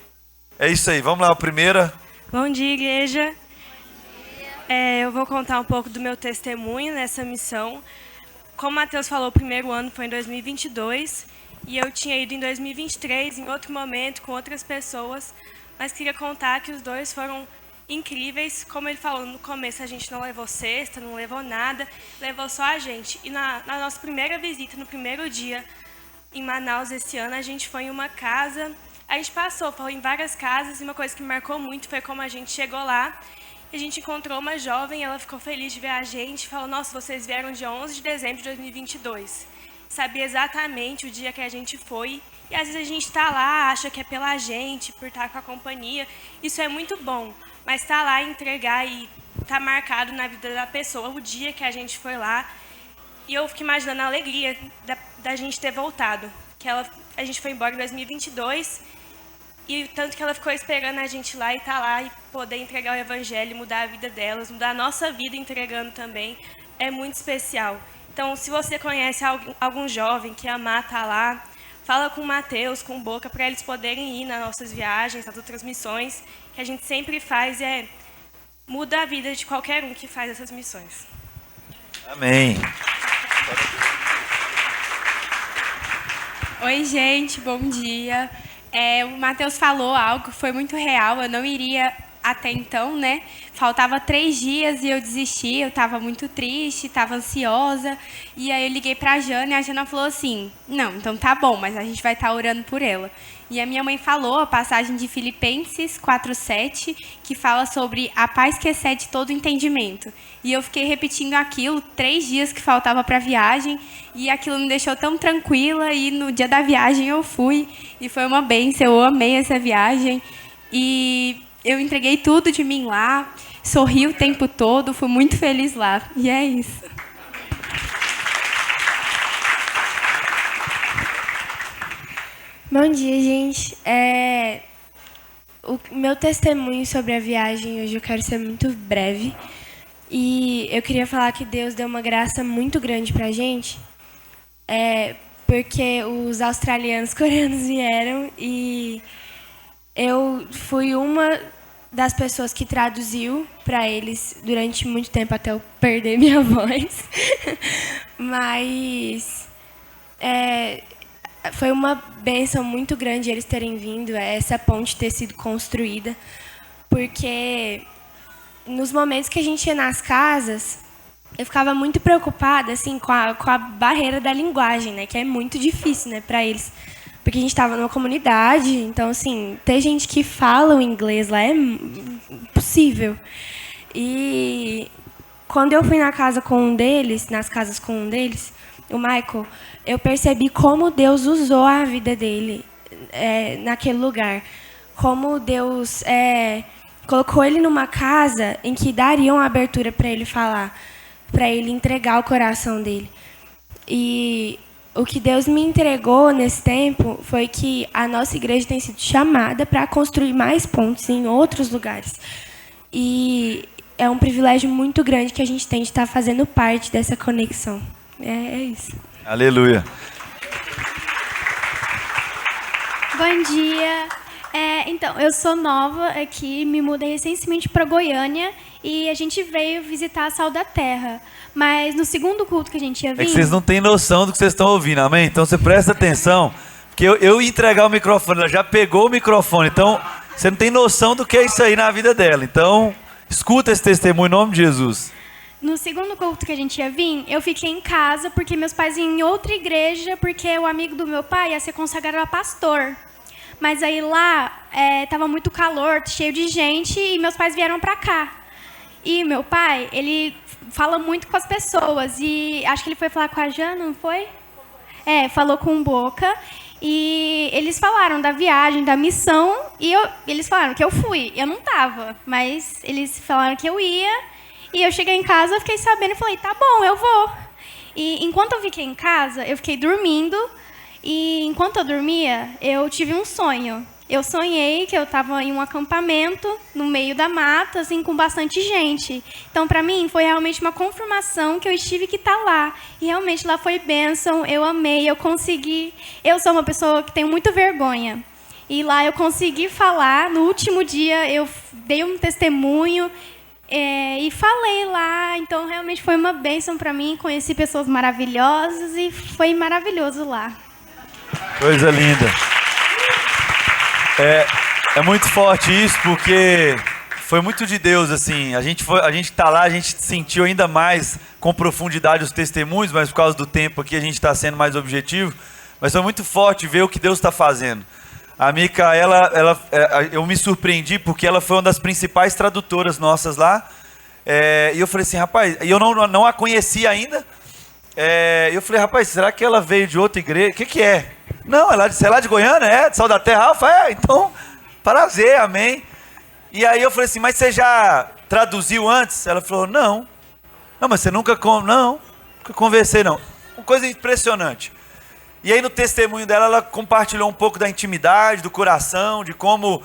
É isso aí, vamos lá, Bom dia, igreja. Eu vou contar um pouco do meu testemunho nessa missão. Como o Matheus falou, o primeiro ano foi em 2022 e eu tinha ido em 2023, em outro momento, com outras pessoas, mas queria contar que os dois foram incríveis. Como ele falou, no começo a gente não levou cesta, não levou nada, levou só a gente. E na nossa primeira visita, no primeiro dia, em Manaus esse ano, a gente foi em uma casa. A gente foi em várias casas e uma coisa que me marcou muito foi como a gente chegou lá. A gente encontrou uma jovem, ela ficou feliz de ver a gente, falou: nossa, vocês vieram dia 11 de dezembro de 2022. Sabia exatamente o dia que a gente foi. E às vezes a gente está lá, acha que é pela gente, por estar com a companhia. Isso é muito bom, mas estar lá e entregar e estar marcado na vida da pessoa o dia que a gente foi lá. E eu fico imaginando a alegria da gente ter voltado. A gente foi embora em 2022 e tanto que ela ficou esperando a gente lá e estar lá e poder entregar o evangelho, mudar a vida delas, mudar a nossa vida entregando também. É muito especial. Então, se você conhece algum jovem que amar estar lá, fala com o Matheus, com o Boca, para eles poderem ir nas nossas viagens, nas outras missões, que a gente sempre faz muda a vida de qualquer um que faz essas missões. Amém. Oi, gente, bom dia. O Matheus falou algo que foi muito real, eu não iria até então, né? Faltava 3 dias e eu desisti, eu estava muito triste, estava ansiosa. E aí eu liguei para a Jana e a Jana falou assim: não, então tá bom, mas a gente vai estar orando por ela. E a minha mãe falou a passagem de Filipenses 4:7, que fala sobre a paz que excede todo entendimento. E eu fiquei repetindo aquilo 3 dias que faltava para a viagem, e aquilo me deixou tão tranquila, e no dia da viagem eu fui, e foi uma bênção, eu amei essa viagem. E eu entreguei tudo de mim lá, sorri o tempo todo, fui muito feliz lá. E é isso. Bom dia, gente. O meu testemunho sobre a viagem hoje eu quero ser muito breve. E eu queria falar que Deus deu uma graça muito grande pra gente, porque os australianos coreanos vieram e eu fui uma das pessoas que traduziu para eles durante muito tempo, até eu perder minha voz. Mas foi uma bênção muito grande eles terem vindo, essa ponte ter sido construída, porque nos momentos que a gente ia nas casas, eu ficava muito preocupada assim, com a barreira da linguagem, né, que é muito difícil, né, para eles. Porque a gente estava numa comunidade, então, assim, ter gente que fala o inglês lá é impossível. E quando eu fui nas casas com um deles, o Michael, eu percebi como Deus usou a vida dele naquele lugar. Como Deus colocou ele numa casa em que daria uma abertura para ele falar, para ele entregar o coração dele. E o que Deus me entregou nesse tempo foi que a nossa igreja tem sido chamada para construir mais pontos em outros lugares. E é um privilégio muito grande que a gente tem de estar fazendo parte dessa conexão. É isso. Aleluia. Bom dia. Então, eu sou nova aqui, me mudei recentemente para Goiânia e a gente veio visitar a Sal da Terra. Mas no segundo culto que a gente ia vir... É que vocês não têm noção do que vocês estão ouvindo, amém? Então você presta atenção, porque eu ia entregar o microfone, ela já pegou o microfone, então você não tem noção do que é isso aí na vida dela. Então, escuta esse testemunho em nome de Jesus. No segundo culto que a gente ia vir, eu fiquei em casa porque meus pais iam em outra igreja, porque o amigo do meu pai ia ser consagrado a pastor. Mas aí lá estava muito calor, cheio de gente, e meus pais vieram para cá. E meu pai, ele fala muito com as pessoas, e acho que ele foi falar com a Jana, não foi? Falou com o Boca, e eles falaram da viagem, da missão, e eles falaram que eu fui. Eu não estava, mas eles falaram que eu ia, e eu cheguei em casa, fiquei sabendo e falei, tá bom, eu vou. E enquanto eu fiquei em casa, eu fiquei dormindo, e enquanto eu dormia, eu tive um sonho. Eu sonhei que eu estava em um acampamento, no meio da mata, assim, com bastante gente. Então, para mim, foi realmente uma confirmação que eu tive que estar lá. E realmente lá foi bênção, eu amei, eu consegui. Eu sou uma pessoa que tenho muita vergonha. E lá eu consegui falar. No último dia eu dei um testemunho e falei lá. Então realmente foi uma bênção para mim. Conheci pessoas maravilhosas e foi maravilhoso lá. Coisa linda. É muito forte isso, porque foi muito de Deus, assim. A gente tá lá, a gente sentiu ainda mais com profundidade os testemunhos, mas por causa do tempo aqui a gente está sendo mais objetivo. Mas foi muito forte ver o que Deus está fazendo. A Mica, eu me surpreendi porque ela foi uma das principais tradutoras nossas lá. E eu falei assim, rapaz, e eu não a conhecia ainda. Eu falei, rapaz, será que ela veio de outra igreja? O que é? Não, ela é lá de Goiânia, de Sal da Terra. Eu falei, então, prazer, amém. E aí eu falei assim, mas você já traduziu antes? Ela falou, não. Não, mas você nunca conversei, não. Uma coisa impressionante. E aí no testemunho dela, ela compartilhou um pouco da intimidade, do coração, de como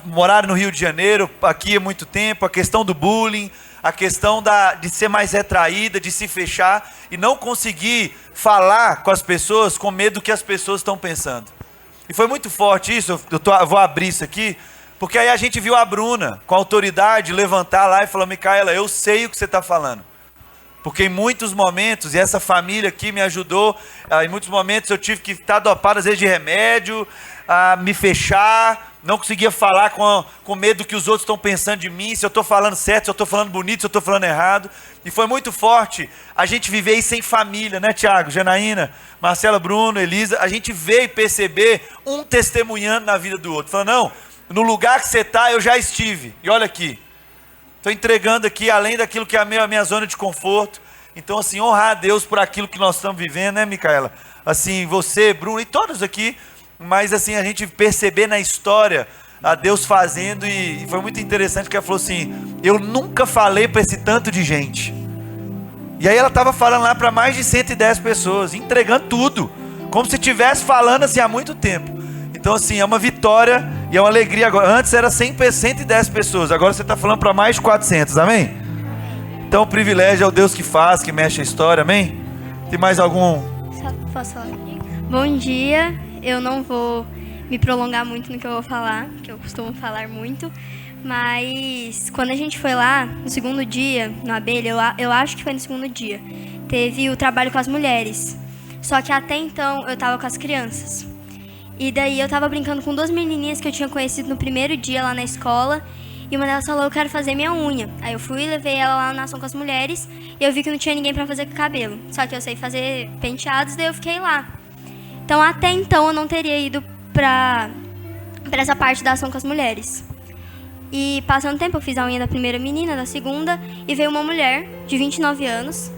moraram no Rio de Janeiro, aqui há muito tempo, a questão do bullying, a questão de ser mais retraída, de se fechar e não conseguir falar com as pessoas com medo do que as pessoas estão pensando. E foi muito forte isso, eu vou abrir isso aqui, porque aí a gente viu a Bruna, com autoridade, levantar lá e falar, Micaela, eu sei o que você está falando. Porque em muitos momentos, e essa família aqui me ajudou, em muitos momentos eu tive que estar dopado, às vezes de remédio, a me fechar, não conseguia falar com medo do que os outros estão pensando de mim, se eu estou falando certo, se eu estou falando bonito, se eu estou falando errado. E foi muito forte a gente viver isso em família, né, Tiago, Janaína, Marcela, Bruno, Elisa, a gente veio perceber um testemunhando na vida do outro. Falando, não, no lugar que você está eu já estive, e olha aqui. Estou entregando aqui, além daquilo que é a minha zona de conforto. Então, assim, honrar a Deus por aquilo que nós estamos vivendo, né, Micaela? Assim, você, Bruno e todos aqui. Mas, assim, a gente perceber na história a Deus fazendo. E foi muito interessante que ela falou assim, eu nunca falei para esse tanto de gente. E aí ela estava falando lá para mais de 110 pessoas, entregando tudo. Como se estivesse falando, assim, há muito tempo. Então, assim, é uma vitória e é uma alegria agora. Antes era 110 pessoas, agora você está falando para mais de 400, amém? Então, o privilégio é o Deus que faz, que mexe a história, amém? Tem mais algum? Posso falar? Bom dia, eu não vou me prolongar muito no que eu vou falar, que eu costumo falar muito. Mas, quando a gente foi lá, no segundo dia, no Abelha, eu acho que foi no segundo dia, teve o trabalho com as mulheres. Só que até então, eu estava com as crianças. E daí eu tava brincando com duas menininhas que eu tinha conhecido no primeiro dia lá na escola. E uma delas falou, eu quero fazer minha unha. Aí eu fui e levei ela lá na ação com as mulheres. E eu vi que não tinha ninguém pra fazer com o cabelo. Só que eu sei fazer penteados, daí eu fiquei lá. Então até então eu não teria ido pra essa parte da ação com as mulheres. E passando o tempo eu fiz a unha da primeira menina, da segunda. E veio uma mulher de 29 anos.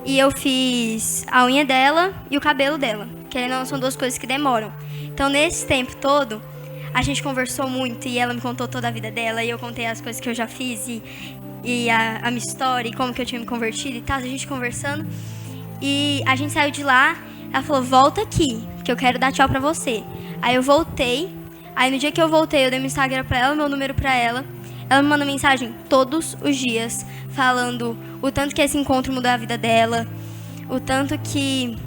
E eu fiz a unha dela e o cabelo dela. Que não são duas coisas que demoram. Então, nesse tempo todo, a gente conversou muito e ela me contou toda a vida dela e eu contei as coisas que eu já fiz e a minha história e como que eu tinha me convertido e tal, a gente conversando. E a gente saiu de lá, ela falou, volta aqui, que eu quero dar tchau pra você. Aí eu voltei, aí no dia que eu voltei, eu dei meu Instagram pra ela, meu número pra ela. Ela me manda mensagem todos os dias, falando o tanto que esse encontro mudou a vida dela, o tanto que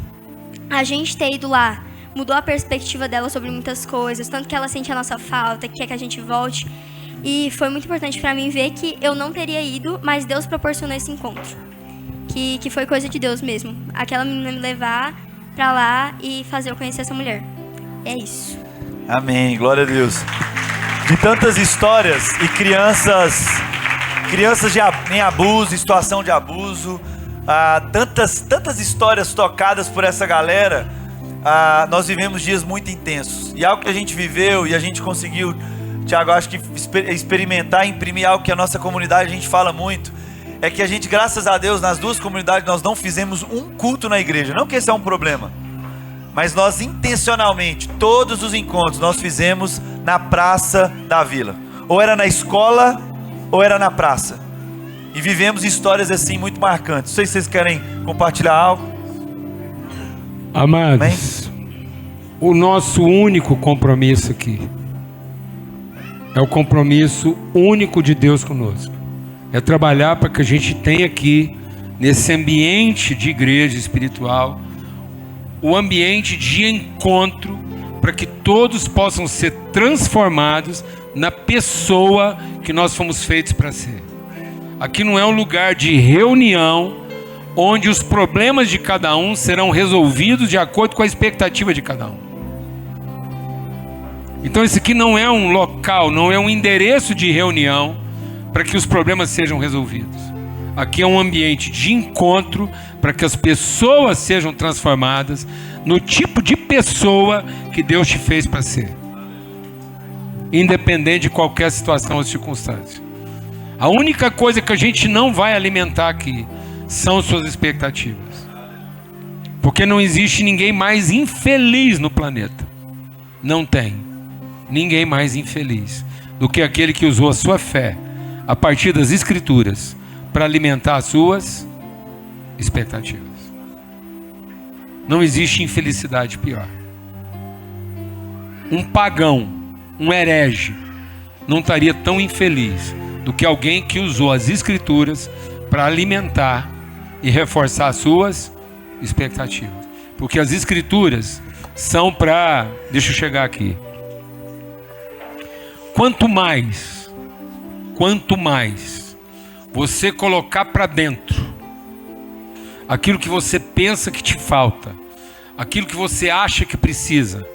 a gente ter ido lá mudou a perspectiva dela sobre muitas coisas, tanto que ela sente a nossa falta, que quer que a gente volte. E foi muito importante pra mim ver que eu não teria ido, mas Deus proporcionou esse encontro. Que foi coisa de Deus mesmo. Aquela menina me levar pra lá e fazer eu conhecer essa mulher. É isso. Amém, glória a Deus. De tantas histórias e crianças em abuso, em situação de abuso, tantas histórias tocadas por essa galera. Nós vivemos dias muito intensos. E algo que a gente viveu e a gente conseguiu, Tiago, acho que experimentar, imprimir algo que a nossa comunidade, a gente fala muito, é que a gente, graças a Deus, nas duas comunidades, nós não fizemos um culto na igreja. Não que esse é um problema, mas nós intencionalmente, todos os encontros, nós fizemos na praça da vila. Ou era na escola, ou era na praça. E vivemos histórias assim muito marcantes. Não sei se vocês querem compartilhar algo. Amados, o nosso único compromisso aqui é o compromisso único de Deus conosco. É trabalhar para que a gente tenha aqui, nesse ambiente de igreja espiritual, o ambiente de encontro, para que todos possam ser transformados na pessoa que nós fomos feitos para ser. Aqui não é um lugar de reunião onde os problemas de cada um serão resolvidos de acordo com a expectativa de cada um. Então esse aqui não é um local, não é um endereço de reunião para que os problemas sejam resolvidos. Aqui é um ambiente de encontro para que as pessoas sejam transformadas no tipo de pessoa que Deus te fez para ser, independente de qualquer situação ou circunstância. A única coisa que a gente não vai alimentar aqui são suas expectativas, porque não existe ninguém mais infeliz no planeta. Não tem ninguém mais infeliz do que aquele que usou a sua fé a partir das Escrituras para alimentar as suas expectativas. Não existe infelicidade pior. Um pagão, um herege, não estaria tão infeliz do que alguém que usou as Escrituras para alimentar e reforçar as suas expectativas. Porque as Escrituras são para... Deixa eu chegar aqui. Quanto mais você colocar para dentro aquilo que você pensa que te falta, aquilo que você acha que precisa,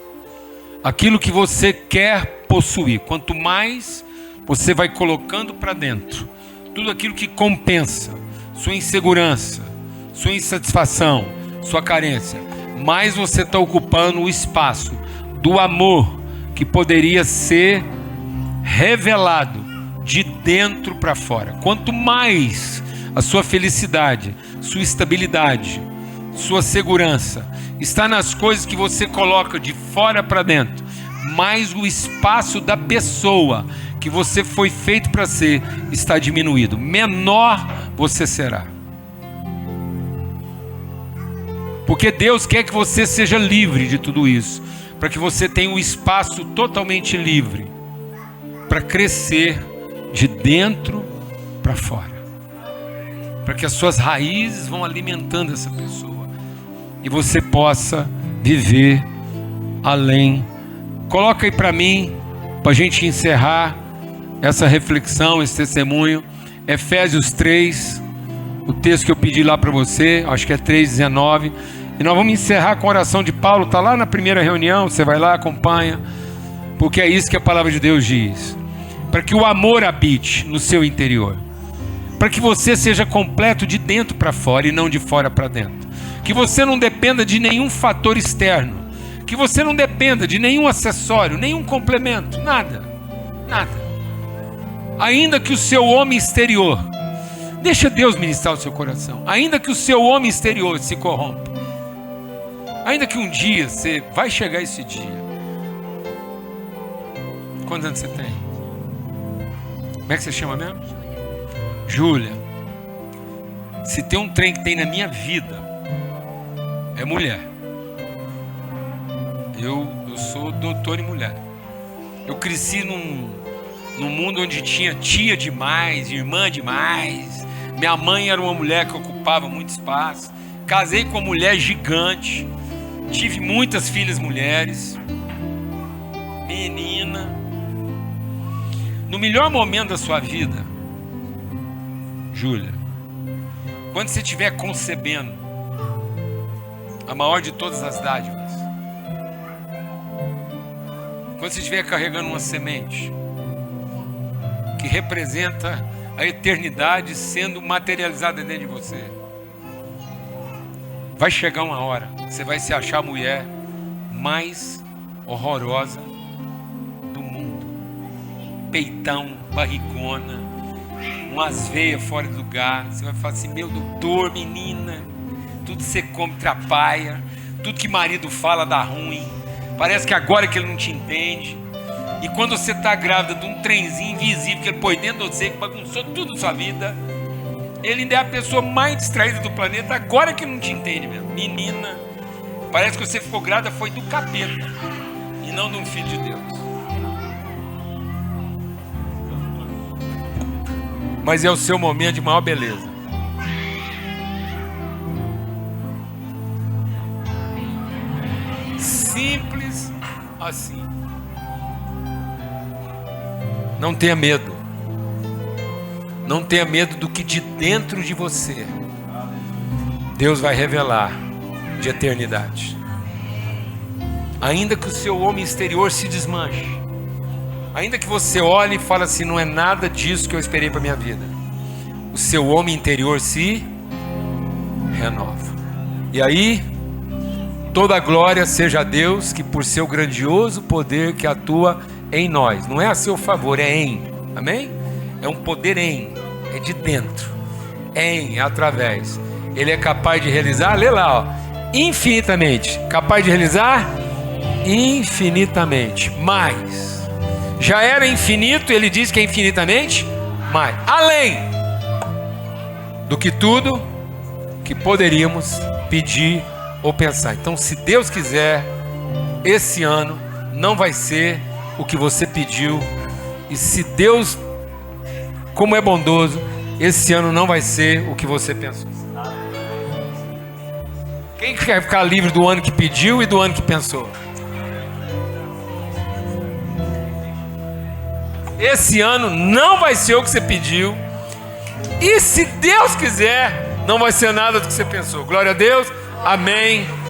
aquilo que você quer possuir, quanto mais você vai colocando para dentro tudo aquilo que compensa sua insegurança, sua insatisfação, sua carência, mais você está ocupando o espaço do amor que poderia ser revelado de dentro para fora. Quanto mais a sua felicidade, sua estabilidade, sua segurança está nas coisas que você coloca de fora para dentro, mais o espaço da pessoa que você foi feito para ser está diminuído, menor você será. Porque Deus quer que você seja livre de tudo isso, para que você tenha um espaço totalmente livre para crescer de dentro para fora, para que as suas raízes vão alimentando essa pessoa e você possa viver além. Coloca aí para mim, para a gente encerrar essa reflexão, esse testemunho, Efésios 3, o texto que eu pedi lá para você, acho que é 3:19, e nós vamos encerrar com a oração de Paulo. Está lá na primeira reunião, você vai lá, acompanha, porque é isso que a palavra de Deus diz. Para que o amor habite no seu interior, para que você seja completo de dentro para fora e não de fora para dentro, que você não dependa de nenhum fator externo, que você não dependa de nenhum acessório, nenhum complemento, nada, ainda que o seu homem exterior, deixa Deus ministrar o seu coração, ainda que o seu homem exterior se corrompa, ainda que um dia você vai chegar esse dia. Quantos anos você tem? Como é que você chama mesmo? Júlia. Se tem um trem que tem na minha vida, é mulher. Eu sou doutor em mulher. Eu cresci num mundo onde tinha tia demais, irmã demais. Minha mãe era uma mulher que ocupava muito espaço. Casei com uma mulher gigante. Tive muitas filhas mulheres. Menina. No melhor momento da sua vida, Júlia, quando você estiver concebendo a maior de todas as dádivas, quando você estiver carregando uma semente que representa a eternidade sendo materializada dentro de você, vai chegar uma hora, você vai se achar a mulher mais horrorosa, peitão, barrigona, umas veias fora de lugar. Você vai falar assim: meu doutor, menina, tudo você come atrapalha, tudo que marido fala dá ruim, parece que agora que ele não te entende. E quando você está grávida de um trenzinho invisível que ele põe dentro de você, que bagunçou tudo na sua vida, ele ainda é a pessoa mais distraída do planeta, agora que ele não te entende mesmo. Menina, parece que você ficou grávida foi do capeta e não de um filho de Deus. Mas é o seu momento de maior beleza. Simples assim. Não tenha medo. Não tenha medo do que de dentro de você Deus vai revelar de eternidade. Ainda que o seu homem exterior se desmanche, ainda que você olhe e fale assim, não é nada disso que eu esperei para minha vida, o seu homem interior se renova. E aí, toda a glória seja a Deus, que por seu grandioso poder que atua em nós, não é a seu favor, é em, amém? É um poder em, é de dentro, em, através. Ele é capaz de realizar, lê lá, ó, infinitamente, capaz de realizar infinitamente mais. Já era infinito, ele diz que é infinitamente mais, além do que tudo que poderíamos pedir ou pensar. Então, se Deus quiser, esse ano não vai ser o que você pediu, e se Deus, como é bondoso, esse ano não vai ser o que você pensou. Quem quer ficar livre do ano que pediu e do ano que pensou? Esse ano não vai ser o que você pediu, e se Deus quiser, não vai ser nada do que você pensou. Glória a Deus, amém.